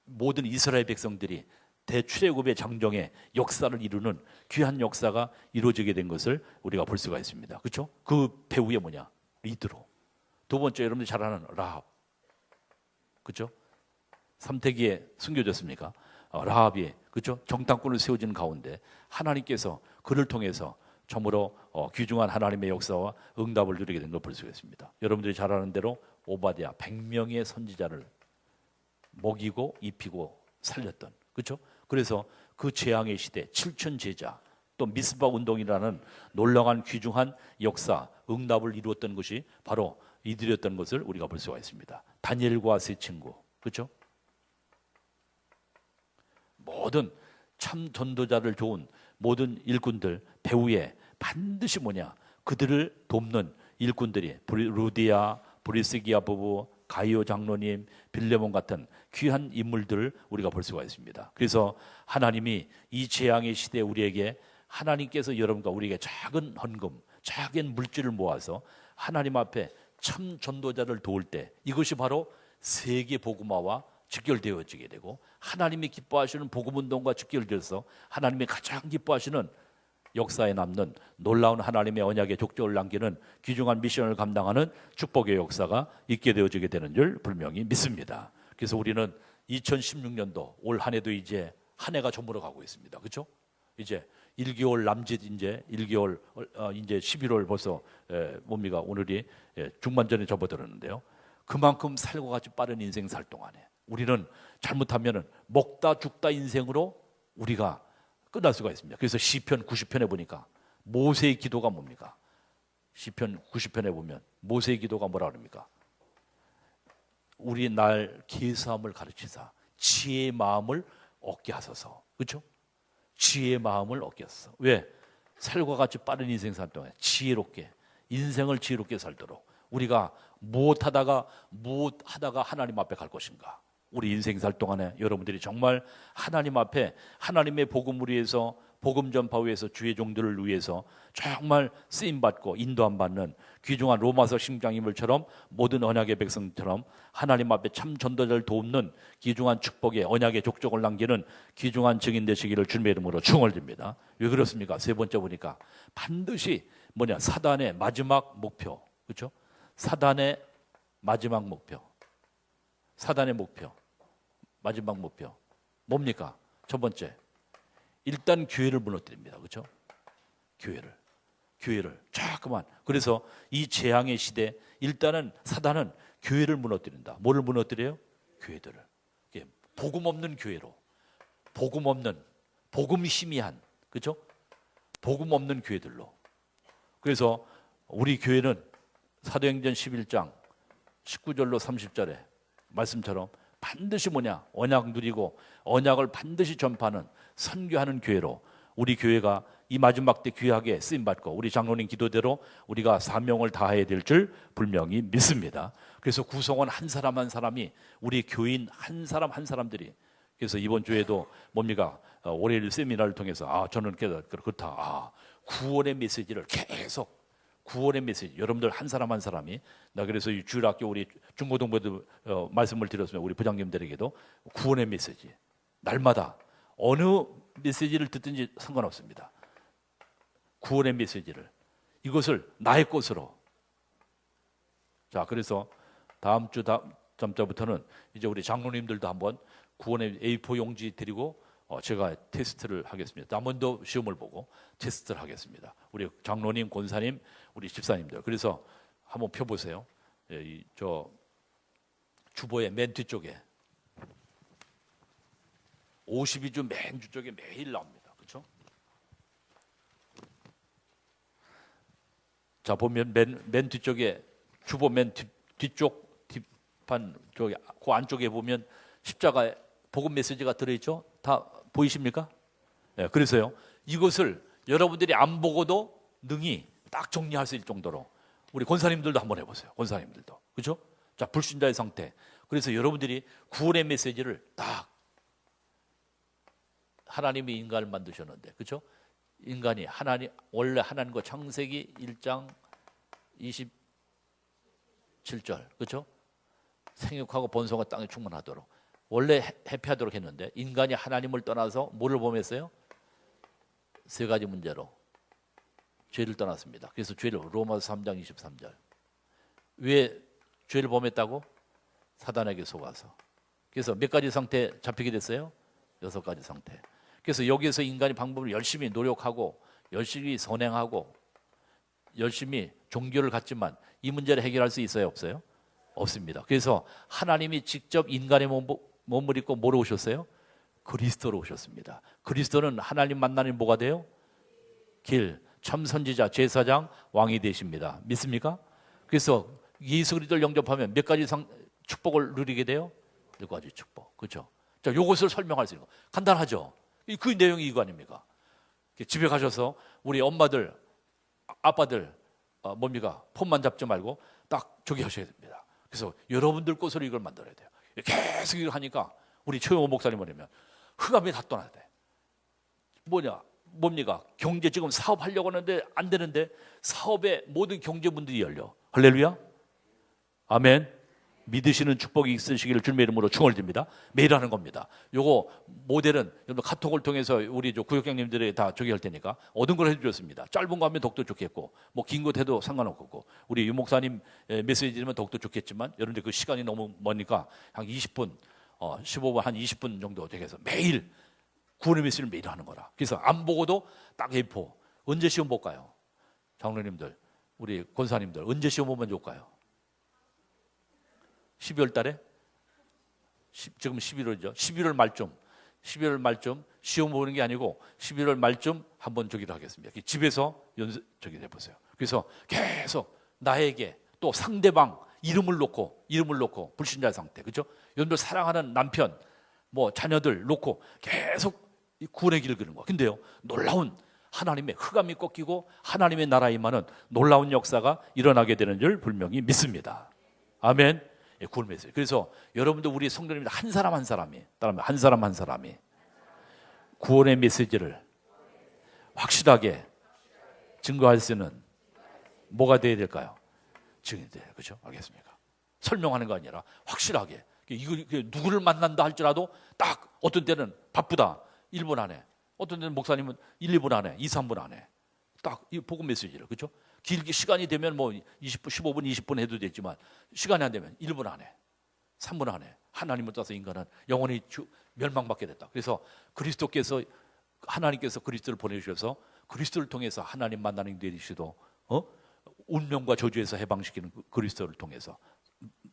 모든 이스라엘 백성들이 대출애굽의 장정의 역사를 이루는 귀한 역사가 이루어지게 된 것을 우리가 볼 수가 있습니다. 그렇죠? 그 배후에 이드로. 두 번째, 여러분들이 잘 아는 라합. 그렇죠? 삼태기에 숨겨졌습니까? 라합이, 그렇죠? 정탐꾼을 세워진 가운데 하나님께서 그를 통해서 참으로 귀중한 하나님의 역사와 응답을 누리게 된 걸 볼 수가 있습니다. 여러분들이 잘 아는 대로 오바댜 100명의 선지자를 먹이고 입히고 살렸던, 그렇죠? 그래서 그 재앙의 시대 7천 제자, 또 미스바 운동이라는 놀라운 귀중한 역사, 응답을 이루었던 것이 바로 이들이었던 것을 우리가 볼 수가 있습니다. 다니엘과 세 친구, 그렇죠? 모든 참 전도자를 좋은 모든 일꾼들 배후에 반드시 그들을 돕는 일꾼들이, 루디아, 브리스기아 부부, 가이오 장로님, 빌레몬 같은 귀한 인물들을 우리가 볼 수가 있습니다. 그래서 하나님이 이 재앙의 시대에 우리에게, 하나님께서 여러분과 우리에게 작은 헌금, 작은 물질을 모아서 하나님 앞에 참 전도자를 도울 때, 이것이 바로 세계 복음화와 직결되어지게 되고 하나님이 기뻐하시는 복음운동과 직결되어서 하나님이 가장 기뻐하시는 역사에 남는 놀라운 하나님의 언약의 족적을 남기는 귀중한 미션을 감당하는 축복의 역사가 있게 되어지게 되는 줄 분명히 믿습니다. 그래서 우리는 2016년도 올 한 해도 이제 한 해가 저물어 가고 있습니다. 그렇죠? 이제 1개월 남짓, 이제 1개월, 이제 11월 벌써 오늘이 중반전에 접어들었는데요. 그만큼 살고 같이 빠른 인생 살 동안에 우리는 잘못하면 먹다 죽다 인생으로 우리가 끝날 수가 있습니다. 그래서 시편 90편에 보니까 모세의 기도가 뭡니까? 시편 90편에 보면 모세의 기도가 뭐라 그럽니까? 우리 날 계수함을 가르치사 지혜의 마음을 얻게 하소서. 그렇죠? 지혜의 마음을 얻게 하소서. 왜? 살과 같이 빠른 인생 살 동안 지혜롭게, 인생을 지혜롭게 살도록 우리가 무엇하다가 하나님 앞에 갈 것인가? 우리 인생 살 동안에 여러분들이 정말 하나님 앞에 하나님의 복음을 위해서, 복음 전파 위해서, 주의 종들을 위해서 정말 쓰임받고 인도함 받는 귀중한 로마서 심장인물처럼 모든 언약의 백성처럼 하나님 앞에 참 전도자를 돕는 귀중한 축복의 언약의 족적을 남기는 귀중한 증인 되시기를 주님의 이름으로 축원드립니다. 왜 그렇습니까? 세 번째 보니까 반드시 사단의 마지막 목표, 그렇죠? 사단의 마지막 목표, 마지막 목표 뭡니까? 첫 번째, 일단 교회를 무너뜨립니다. 그렇죠? 교회를 자꾸만. 그래서 이 재앙의 시대 일단은 사단은 교회를 무너뜨린다. 뭐를 무너뜨려요? 교회들을. 복음 없는 교회로, 복음 없는, 복음 희미한, 그렇죠? 복음 없는 교회들로. 그래서 우리 교회는 사도행전 11장 19절로 30절에 말씀처럼 반드시 뭐냐? 언약 누리고 언약을 반드시 전파하는, 선교하는 교회로 우리 교회가 이 마지막 때 귀하게 쓰임받고 우리 장로님 기도대로 우리가 사명을 다해야 될 줄 분명히 믿습니다. 그래서 구성원 한 사람 한 사람이, 우리 교인 한 사람 한 사람들이, 그래서 이번 주에도 뭡니까? 월요일 세미나를 통해서 저는 그렇다. 구원의 메시지를 계속, 구원의 메시지, 여러분들 한 사람 한 사람이, 나 그래서 이 주일학교 우리 중고등부에도 말씀을 드렸으면 우리 부장님들에게도 구원의 메시지, 날마다 어느 메시지를 듣든지 상관없습니다. 구원의 메시지를, 이것을 나의 것으로. 자, 그래서 다음 주부터는 이제 우리 장로님들도 한번 구원의 A4 용지 드리고 제가 테스트를 하겠습니다. 한 번 더 시험을 보고 테스트를 하겠습니다. 우리 장로님, 권사님, 우리 집사님들. 그래서 한번 펴보세요. 저 주보의 맨 뒤쪽에 52주 맨 뒤쪽에 매일 나옵니다. 그렇죠? 자, 보면 맨 뒤쪽에 주보 맨 뒤쪽 뒷판 쪽에, 그 안쪽에 보면 십자가에 복음 메시지가 들어있죠? 다 보이십니까? 네, 그래서요, 이것을 여러분들이 안 보고도 능히 딱 정리할 수 있을 정도로 우리 권사님들도 한번 해보세요. 권사님들도. 그렇죠? 자, 불신자의 상태. 그래서 여러분들이 구원의 메시지를 딱, 하나님이 인간을 만드셨는데, 그렇죠? 인간이 원래 하나님과 창세기 1장 27절, 그렇죠? 생육하고 번성과 땅에 충만하도록 원래 회피하도록 했는데, 인간이 하나님을 떠나서 뭐를 범했어요? 세 가지 문제로 죄를 떠났습니다. 그래서 죄를, 로마서 3장 23절. 왜 죄를 범했다고? 사단에게 속아서. 그래서 몇 가지 상태 잡히게 됐어요? 6가지 상태. 그래서 여기에서 인간이 방법을 열심히 노력하고 열심히 선행하고 열심히 종교를 갖지만 이 문제를 해결할 수 있어요? 없어요? 없습니다. 그래서 하나님이 직접 인간의 몸을 입고 뭐로 오셨어요? 그리스도로 오셨습니다. 그리스도는 하나님 만나는 뭐가 돼요? 길, 참 선지자, 제사장, 왕이 되십니다. 믿습니까? 그래서 예수 그리스도를 영접하면 몇 가지 축복을 누리게 돼요? 7가지 축복. 그렇죠? 자, 이것을 설명할 수 있는 거 간단하죠? 그 내용이 이거 아닙니까? 집에 가셔서 우리 엄마들, 아빠들 뭡니까? 폰만 잡지 말고 딱 저기 하셔야 됩니다. 그래서 여러분들 것으로 이걸 만들어야 돼요. 계속 이걸 하니까 우리 최영호 목사님을 하면 흑암이 다 떠나야 돼. 뭡니까? 경제, 지금 사업하려고 하는데 안 되는데 사업의 모든 경제문들이 열려. 할렐루야. 아멘. 믿으시는 축복이 있으시기를 주님의 이름으로 축원드립니다. 매일 하는 겁니다. 요거 모델은 여러분 카톡을 통해서 우리 구역장님들이 다 저기 할 테니까 얻은 걸 해주셨습니다. 짧은 거 하면 더욱더 좋겠고, 뭐 긴 거 해도 상관없고, 우리 유 목사님 메시지면 더욱더 좋겠지만, 여러분들 그 시간이 너무 머니까 한 20분, 15분, 한 20분 정도 되겠어. 매일 구원의 메시지를 매일 하는 거라. 그래서 안 보고도 딱 A4. 언제 시험 볼까요? 장로님들, 우리 권사님들 언제 시험 보면 좋을까요? 12월 달에? 지금 11월이죠. 11월 말쯤 시험 보는 게 아니고 11월 말쯤 한번 저기를 하겠습니다. 집에서 저기 해보세요. 그래서 계속 나에게 또 상대방 이름을 놓고 불신자 상태, 그렇죠? 여러분들 사랑하는 남편, 뭐 자녀들 놓고 계속 구원의 길을 그는 거. 근데요, 놀라운 하나님의 흑암이 꺾이고 하나님의 나라 임하는 놀라운 역사가 일어나게 되는 줄 분명히 믿습니다. 아멘. 구원 메시지. 그래서 여러분들 우리 성도님들 한 사람 한 사람이, 따라하면 한 사람 한 사람이 구원의 메시지를 확실하게 증거할 수 있는 뭐가 돼야 될까요? 증인이 돼요. 그렇죠? 알겠습니까? 설명하는 거 아니라 확실하게, 이거 누구를 만난다 할지라도 딱 어떤 때는 바쁘다 1분 안에, 어떤 때는 목사님은 1, 2분 안에, 2, 3분 안에 딱 이 복음 메시지를, 그렇죠? 길게 시간이 되면 뭐 20분, 15분, 20분 해도 되지만 시간이 안 되면 1분 안에, 3분 안에 하나님을 따라서 인간은 영원히 멸망받게 됐다. 그래서 그리스도께서 하나님께서 그리스도를 보내주셔서 그리스도를 통해서 하나님 만나는 되시도 운명과 저주에서 해방시키는 그리스도를 통해서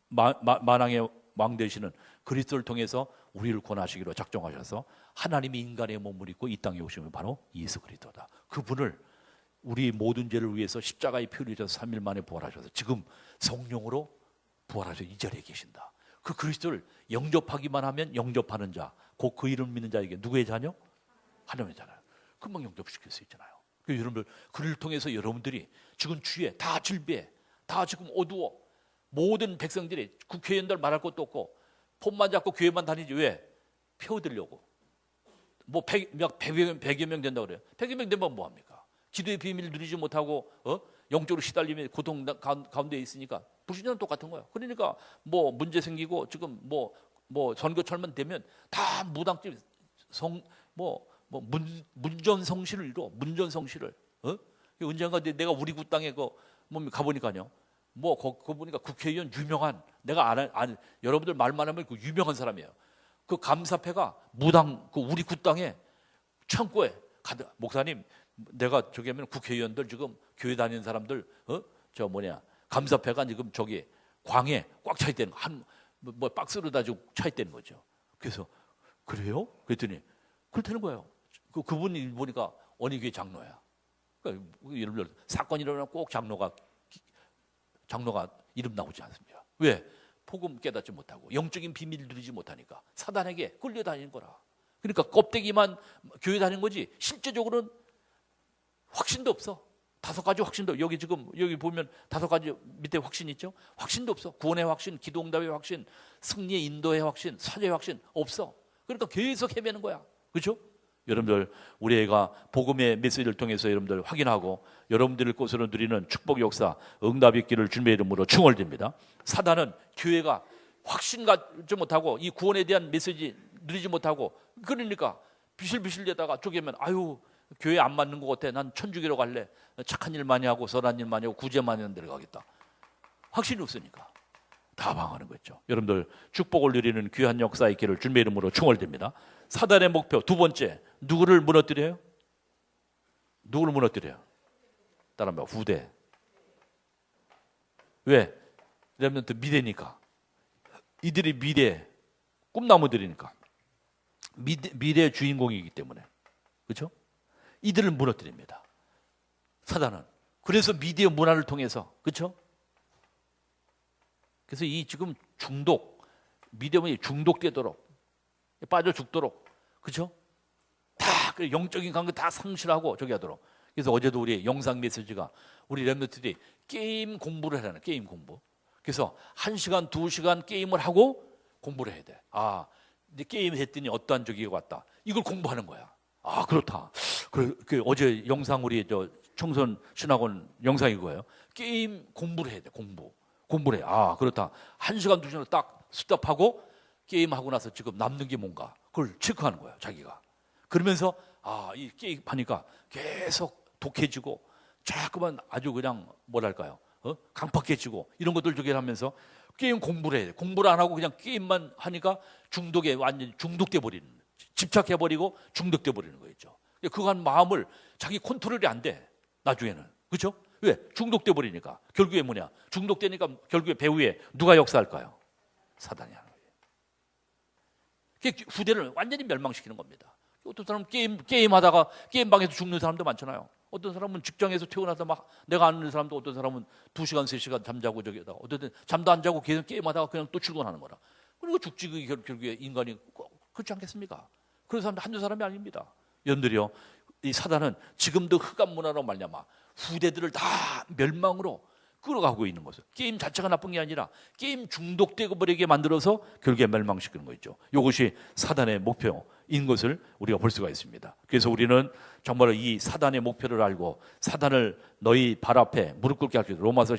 만왕의 왕 되시는 그리스도를 통해서 우리를 구원하시기로 작정하셔서 하나님이 인간의 몸을 입고 이 땅에 오시면 바로 예수 그리스도다. 그분을 우리 모든 죄를 위해서 십자가에 피 흘리셔서 3일 만에 부활하셔서 지금 성령으로 부활하셔서 이 자리에 계신다. 그 그리스도를 영접하기만 하면 영접하는 자, 곧 그 이름 믿는 자에게 누구의 자녀? 하나님의 자녀. 금방 영접시킬 수 있잖아요. 여러분들 그를 통해서 여러분들이 지금 주에 다 질비해, 다 지금 어두워. 모든 백성들이 국회의원들 말할 것도 없고 폰만 잡고 교회만 다니지. 왜? 표 얻으려고. 뭐 100여 명 된다고 그래요. 100여 명 되면 뭐합니까? 기도의 비밀을 누리지 못하고 영적으로 시달리며 고통 가운데 있으니까 불신자는 똑같은 거예요. 그러니까 뭐 문제 생기고 지금 뭐 선거철만 되면 다 무당집 문전성시를 이루어. 문전성시를. 언젠가 내가 우리 구 땅에 가보니까요. 그거 보니까 국회의원 유명한, 내가 여러분들 말만 하면 그 유명한 사람이에요. 그 감사패가 무당, 그 우리 구 땅에 창고에 목사님, 내가 저기 하면 국회의원들 지금 교회 다니는 사람들, 감사패가 지금 저기 광에 꽉 차 있다는 거, 박스로 다 지금 차 있다는 거죠. 그래서 그래요? 그랬더니 그렇다는 거예요. 그분이 보니까 어느 교회 장로야. 그러니까 여러분들 사건이 일어나면 꼭 장로가 이름 나오지 않습니다. 왜? 복음 깨닫지 못하고 영적인 비밀을 누리지 못하니까 사단에게 끌려다니는 거라. 그러니까 껍데기만 교회 다니는 거지 실제적으로는 확신도 없어. 5가지 확신도, 여기 보면 5가지 밑에 확신 있죠? 확신도 없어. 구원의 확신, 기도응답의 확신, 승리의 인도의 확신, 사죄의 확신 없어. 그러니까 계속 헤매는 거야. 그렇죠? 여러분들, 우리 애가 복음의 메시지를 통해서 여러분들 확인하고 여러분들을 것으로 누리는 축복 역사, 응답의 길을 주님의 이름으로 충원됩니다. 사단은 교회가 확신 갖지 못하고 이 구원에 대한 메시지 누리지 못하고, 그러니까 비실비실대다가 쪼개면 아유 교회 안 맞는 것 같아. 난 천주교로 갈래. 착한 일 많이 하고 선한 일 많이 하고 구제 많이 하는 데로 가겠다. 확신이 없으니까 다 방하는 거죠. 여러분들, 축복을 누리는 귀한 역사의 길을 주님의 이름으로 충원됩니다. 사단의 목표 두 번째, 누구를 무너뜨려요? 누구를 무너뜨려요? 따라합니다. 후대. 왜? 렘넌트 미래니까. 이들이 미래, 꿈나무들이니까. 미래의 주인공이기 때문에. 그렇죠? 이들을 무너뜨립니다. 사단은. 그래서 미디어 문화를 통해서, 그렇죠? 그래서 이 지금 미디어문이 중독되도록, 빠져 죽도록, 그렇죠? 다 영적인 관계 다 상실하고 저기 하도록. 그래서 어제도 우리 영상 메시지가 우리 렘넌트들이 게임 공부를 하라는, 게임 공부. 그래서 1시간, 2시간 게임을 하고 공부를 해야 돼. 이제 게임 했더니 어떠한 저기가 왔다. 이걸 공부하는 거야. 그렇다. 어제 영상 우리 청소년 신학원 영상이 거예요. 게임 공부를 해야 돼. 공부를 해. 그렇다. 1시간, 2시간 딱 스톱하고 게임하고 나서 지금 남는 게 뭔가 그걸 체크하는 거예요. 자기가. 그러면서 이 게임 하니까 계속 독해지고 자꾸만 아주 그냥 뭐랄까요? 강팍해지고 이런 것들 저기 하면서 게임 공부를 해야 돼. 공부를 안 하고 그냥 게임만 하니까 중독에 완전히 중독돼 버리는, 집착해버리고 중독돼 버리는 거였죠. 그거 한 마음을 자기 컨트롤이 안 돼. 나중에는. 그렇죠? 왜? 중독돼 버리니까. 결국에 뭐냐? 중독되니까 결국에 배후에 누가 역사할까요? 사단이 하는 거예요. 그게 후대를 완전히 멸망시키는 겁니다. 어떤 사람은 게임하다가 게임방에서 죽는 사람도 많잖아요. 어떤 사람은 직장에서 퇴근하다 막 내가 아는 사람도, 어떤 사람은 2시간, 3시간 잠자고 저기다가, 어떤 잠도 안 자고 계속 게임하다가 그냥 또 출근하는 거라. 그리고 죽지. 그게 결국에 인간이 그렇지 않겠습니까? 그런 사람도 한두 사람이 아닙니다. 여러분들이요, 이 사단은 지금도 흑암 문화로 말미암아 후대들을 다 멸망으로 끌어가고 있는 거죠. 게임 자체가 나쁜 게 아니라 게임 중독되고 버리게 만들어서 결국에 멸망시키는 거죠. 이것이 사단의 목표인 것을 우리가 볼 수가 있습니다. 그래서 우리는 정말 이 사단의 목표를 알고 사단을 너희 발 앞에 무릎 꿇게 할 수 있도록, 로마서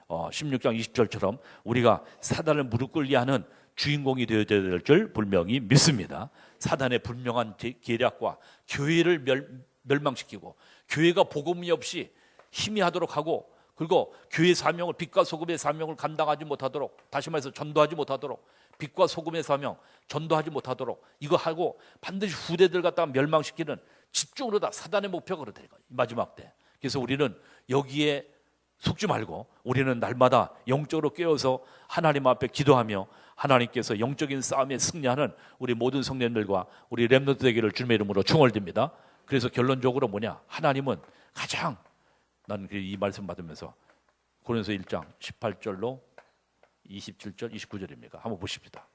16장 20절처럼 우리가 사단을 무릎 꿇게 하는 주인공이 되어야 될 줄 분명히 믿습니다. 사단의 분명한 계략과 교회를 멸망시키고 교회가 복음이 없이 희미하도록 하고, 그리고 교회 사명을, 빛과 소금의 사명을 감당하지 못하도록, 다시 말해서 전도하지 못하도록 빛과 소금의 사명 전도하지 못하도록 이거 하고 반드시 후대들 갖다가 멸망시키는 집중으로 다 사단의 목표가 그렇다는 거예요. 마지막 때. 그래서 우리는 여기에 속지 말고 우리는 날마다 영적으로 깨어서 하나님 앞에 기도하며 하나님께서 영적인 싸움에 승리하는 우리 모든 성도님들과 우리 렘넌트 되기를 주님의 이름으로 축원드립니다. 그래서 결론적으로 뭐냐? 하나님은 가장 나는 이 말씀 받으면서 고린도서 1장 18절로 27절 29절입니까? 한번 보십시다.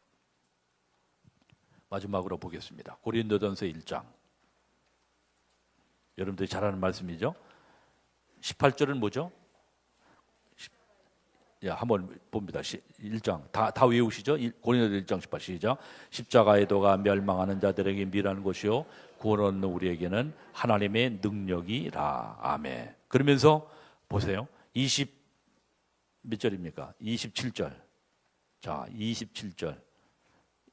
마지막으로 보겠습니다. 고린도전서 1장. 여러분들이 잘 아는 말씀이죠. 18절은 뭐죠? 한번 봅니다. 1장 다 외우시죠? 고린도서 1장 18 시작. 십자가의 도가 멸망하는 자들에게 미라는 것이요 구원 얻는 우리에게는 하나님의 능력이라. 아멘. 그러면서 보세요. 몇 절입니까? 27절. 자, 27절.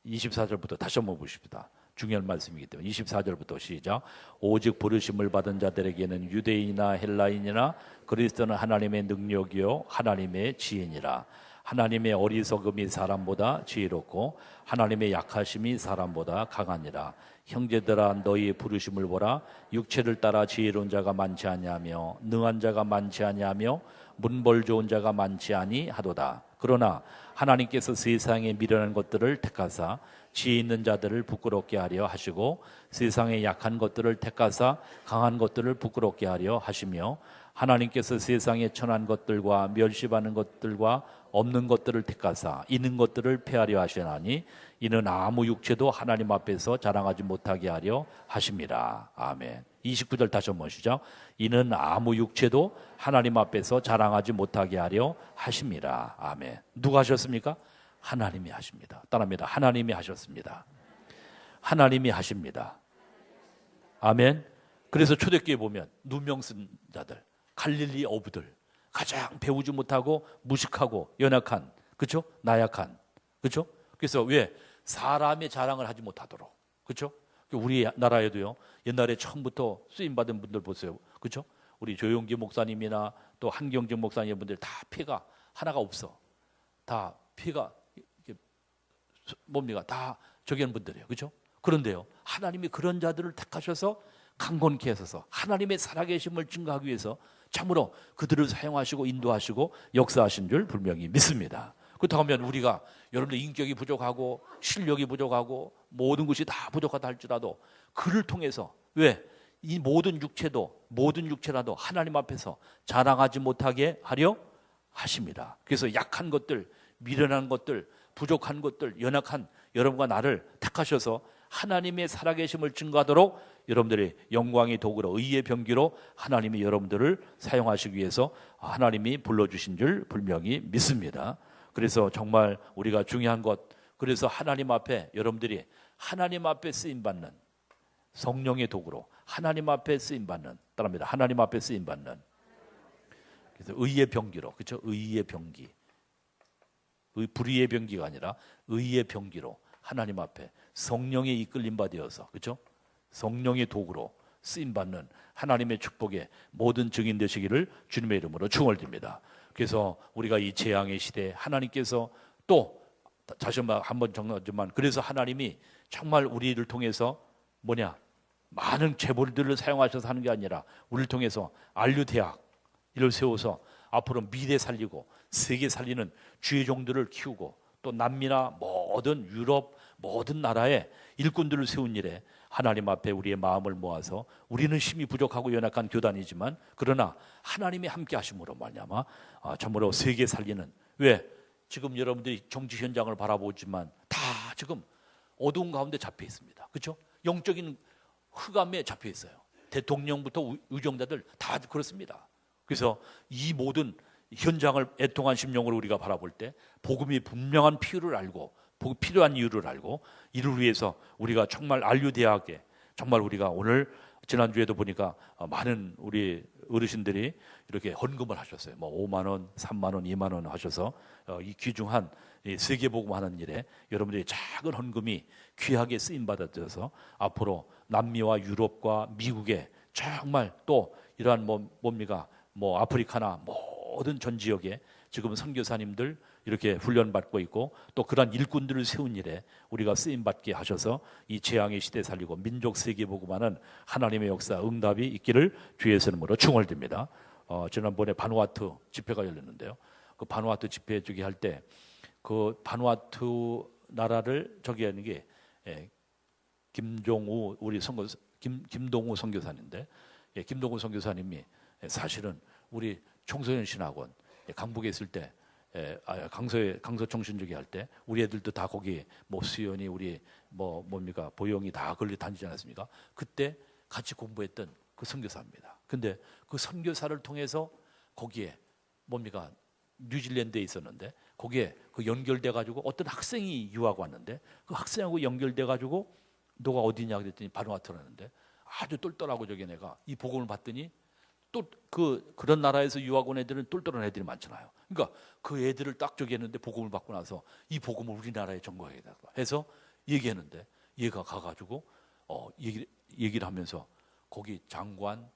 24절부터 다시 한번 보십시다. 중요한 말씀이기 때문에 24절부터 시작. 오직 부르심을 받은 자들에게는 유대인이나 헬라인이나 그리스도는 하나님의 능력이요 하나님의 지혜니라. 하나님의 어리석음이 사람보다 지혜롭고 하나님의 약하심이 사람보다 강하니라. 형제들아 너희 부르심을 보라. 육체를 따라 지혜로운 자가 많지 아니하며 능한 자가 많지 아니하며 문벌 좋은 자가 많지 아니하도다. 그러나 하나님께서 세상에 미련한 것들을 택하사 지혜 있는 자들을 부끄럽게 하려 하시고 세상에 약한 것들을 택하사 강한 것들을 부끄럽게 하려 하시며 하나님께서 세상에 천한 것들과 멸시받는 것들과 없는 것들을 택하사 있는 것들을 폐하려 하시나니 이는 아무 육체도 하나님 앞에서 자랑하지 못하게 하려 하심이라. 아멘. 29절 다시 한번 시작. 이는 아무 육체도 하나님 앞에서 자랑하지 못하게 하려 하심이라. 아멘. 누가 하셨습니까? 하나님이 하십니다. 따라합니다. 하나님이 하셨습니다. 하나님이 하십니다. 아멘. 그래서 초대교회 보면 누명 쓴 자들, 갈릴리 어부들, 가장 배우지 못하고 무식하고 연약한, 그렇죠? 나약한, 그렇죠? 그래서 왜 사람의 자랑을 하지 못하도록, 그렇죠? 우리 나라에도요. 옛날에 처음부터 쓰임 받은 분들 보세요, 그렇죠? 우리 조용기 목사님이나 또 한경진 목사님 분들 다 피가 하나가 없어. 다 피가 뭡니까? 다 저기 하는 분들이에요, 그렇죠? 그런데요, 하나님이 그런 자들을 택하셔서 강건케 하셔서 하나님의 살아계심을 증거하기 위해서 참으로 그들을 사용하시고 인도하시고 역사하신 줄 분명히 믿습니다. 그렇다고 하면 우리가 여러분들 인격이 부족하고 실력이 부족하고 모든 것이 다 부족하다 할지라도 그를 통해서 왜? 이 모든 육체라도 하나님 앞에서 자랑하지 못하게 하려 하십니다. 그래서 약한 것들, 미련한 것들, 부족한 것들, 연약한 여러분과 나를 택하셔서 하나님의 살아계심을 증거하도록 여러분들의 영광의 도구로 의의 병기로 하나님이 여러분들을 사용하시기 위해서 하나님이 불러주신 줄 분명히 믿습니다. 그래서 정말 우리가 중요한 것, 그래서 하나님 앞에 여러분들이 하나님 앞에 쓰임받는 성령의 도구로 하나님 앞에 쓰임받는, 따라합니다. 하나님 앞에 쓰임받는, 그래서 의의 병기로, 그렇죠? 의의 병기, 불의의 병기가 아니라 의의 병기로 하나님 앞에 성령의 이끌림 받으어서, 그렇죠? 성령의 도구로 쓰임받는 하나님의 축복의 모든 증인 되시기를 주님의 이름으로 축원드립니다. 그래서 우리가 이 재앙의 시대에 하나님께서 또 다시 한번 정하지만 그래서 하나님이 정말 우리를 통해서 많은 재벌들을 사용하셔서 하는 게 아니라 우리를 통해서 안류대학 이를 세워서 앞으로 미래 살리고 세계 살리는 주의 종들을 키우고 또 남미나 모든 유럽 모든 나라에 일꾼들을 세운 일에 하나님 앞에 우리의 마음을 모아서 우리는 힘이 부족하고 연약한 교단이지만 그러나 하나님이 함께 하심으로 말미암아 참으로 세계 살리는, 왜? 지금 여러분들이 정치 현장을 바라보지만 다 지금 어두운 가운데 잡혀 있습니다. 그렇죠? 영적인 흑암에 잡혀 있어요. 대통령부터 의정자들 다 그렇습니다. 그래서 이 모든 현장을 애통한 심령으로 우리가 바라볼 때 복음이 분명한 필요를 알고 필요한 이유를 알고 이를 위해서 우리가 정말 안류대학에 정말 우리가 오늘 지난주에도 보니까 많은 우리 어르신들이 이렇게 헌금을 하셨어요. 5만 원, 3만 원, 2만 원 하셔서 이 귀중한 세계복음하는 일에 여러분들의 작은 헌금이 귀하게 쓰임받아져서 앞으로 남미와 유럽과 미국에 정말 또 이러한 뭡니까? 아프리카나 모든 전 지역에 지금 선교사님들 이렇게 훈련받고 있고 또 그러한 일꾼들을 세운 일에 우리가 쓰임받게 하셔서 이 재앙의 시대 살리고 민족 세계복음화는 하나님의 역사 응답이 있기를 주의 이름으로 축원드립니다. 지난번에 바누아투 집회가 열렸는데요. 그 바누아투 집회 저기 할 때 그 바누아투 나라를 저기 하는 게 김종우 우리 김동우 선교사인데 김동우 선교사님이 사실은 우리 청소년 신학원 강북에 있을 때 강서 청신주기 할 때 우리 애들도 다 거기 뭐 수연이 우리 뭡니까 보영이 다 걸려 다니지 않았습니까? 그때 같이 공부했던 그 선교사입니다. 근데 그 선교사를 통해서 거기에 뭡니까 뉴질랜드에 있었는데 거기에 그 연결돼 가지고 어떤 학생이 유학 왔는데 그 학생하고 연결돼 가지고 너가 어디냐 그랬더니 바누아투라는데 아주 똘똘하고 저기 내가 이 복음을 봤더니 또 그런 나라에서 유학 온 애들은 똘똘한 애들이 많잖아요. 그러니까 그 애들을 딱 저기 했는데 복음을 받고 나서 이 복음을 우리나라에 전거해야겠다 해서 얘기했는데 얘가 가가지고 얘기를 하면서 거기 장관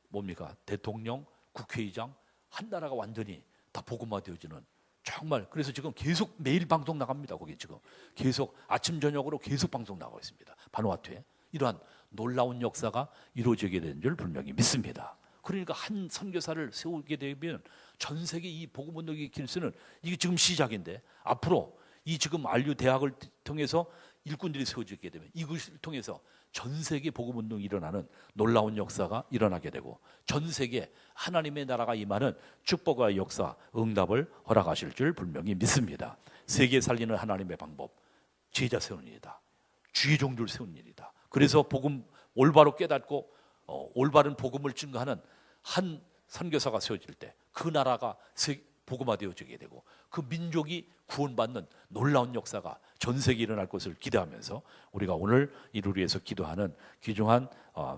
뭡니까 대통령 국회의장 한 나라가 완전히 다 복음화되어지는 정말 그래서 지금 계속 매일 방송 나갑니다. 거기 지금 계속 아침 저녁으로 계속 방송 나가고 있습니다. 바누아투에 이러한 놀라운 역사가 이루어지게 된 줄 분명히 믿습니다. 그러니까 한 선교사를 세우게 되면 전 세계 이 복음 운동의 길수는 이게 지금 시작인데 앞으로 이 지금 안류 대학을 통해서 일꾼들이 세워지게 되면 이것을 통해서 전 세계 복음 운동이 일어나는 놀라운 역사가 일어나게 되고 전 세계 하나님의 나라가 임하는 축복과 역사, 응답을 허락하실 줄 분명히 믿습니다. 세계 살리는 하나님의 방법, 제자 세우는 일이다. 주의 종들 세우는 일이다. 그래서 복음 올바로 깨닫고 올바른 복음을 증거하는 한 선교사가 세워질 때 그 나라가 복음화되어지게 되고 그 민족이 구원받는 놀라운 역사가 전 세계에 일어날 것을 기대하면서 우리가 오늘 이를 위해서 기도하는 귀중한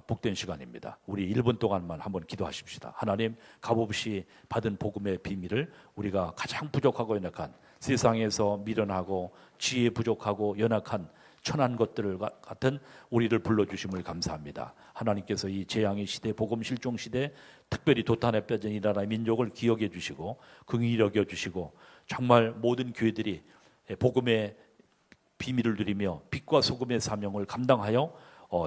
복된 시간입니다. 우리 1분 동안만 한번 기도하십시다. 하나님 값없이 받은 복음의 비밀을 우리가 가장 부족하고 연약한 세상에서 미련하고 지혜 부족하고 연약한 천한 것들 같은 우리를 불러주심을 감사합니다. 하나님께서 이 재앙의 시대, 복음 실종 시대, 특별히 도탄에 뼈진 이 나라의 민족을 기억해 주시고 긍휼히 여겨 주시고 정말 모든 교회들이 복음의 비밀을 누리며 빛과 소금의 사명을 감당하여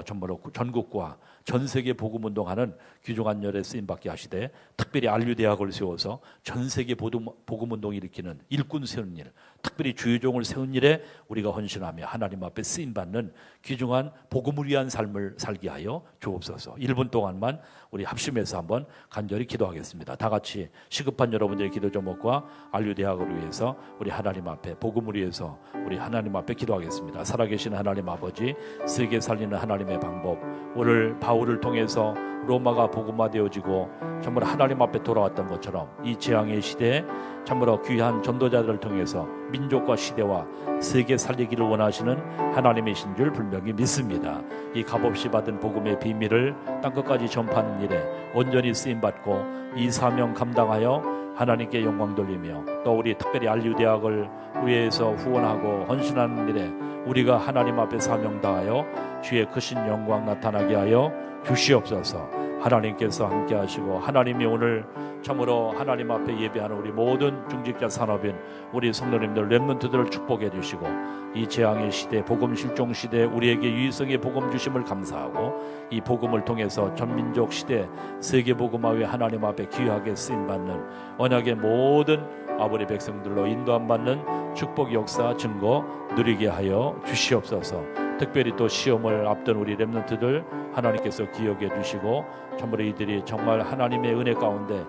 정말로 전국과 전 세계 복음 운동하는 귀중한 열에 쓰임 받게 하시되 특별히 안류 대학을 세워서 전 세계 복음 운동을 일으키는 일꾼 세우는 일, 특별히 주의종을 세운 일에 우리가 헌신하며 하나님 앞에 쓰임 받는 귀중한 복음을 위한 삶을 살게 하여 주옵소서. 1분 동안만 우리 합심해서 한번 간절히 기도하겠습니다. 다 같이 시급한 여러분들의 기도 제목과 안류 대학을 위해서 우리 하나님 앞에 복음을 위해서 우리 하나님 앞에 기도하겠습니다. 살아계신 하나님 아버지, 세계 살리는 하나님의 방법, 오늘 바울을 통해서 로마가 복음화되어지고 정말 하나님 앞에 돌아왔던 것처럼 이 재앙의 시대에 참으로 귀한 전도자들을 통해서 민족과 시대와 세계 살리기를 원하시는 하나님이신 줄 분명히 믿습니다. 이 값없이 받은 복음의 비밀을 땅끝까지 전파하는 일에 온전히 쓰임받고 이 사명 감당하여 하나님께 영광 돌리며 또 우리 특별히 안류 대학을 위해서 후원하고 헌신하는 일에 우리가 하나님 앞에 사명 다하여 주의 크신 영광 나타나게 하여 주시옵소서. 하나님께서 함께 하시고 하나님이 오늘 참으로 하나님 앞에 예배하는 우리 모든 중직자 산업인 우리 성도님들 렘넌트들을 축복해 주시고 이 재앙의 시대 복음 실종 시대 우리에게 유의성의 복음 주심을 감사하고 이 복음을 통해서 전민족 시대 세계 복음화에 하나님 앞에 귀하게 쓰임받는 언약의 모든 아버지 백성들로 인도함 받는 축복 역사 증거 누리게 하여 주시옵소서. 특별히 또 시험을 앞둔 우리 렘넌트들 하나님께서 기억해 주시고 정말 이들이 정말 하나님의 은혜 가운데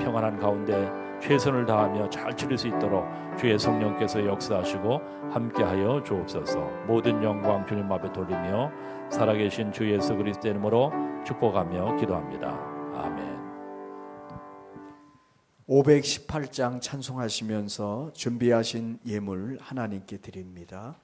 평안한 가운데 최선을 다하며 잘 치를 수 있도록 주의 성령께서 역사하시고 함께하여 주옵소서. 모든 영광 주님 앞에 돌리며 살아계신 주 예수 그리스도의 이름으로 축복하며 기도합니다. 아멘. 518장 찬송하시면서 준비하신 예물 하나님께 드립니다.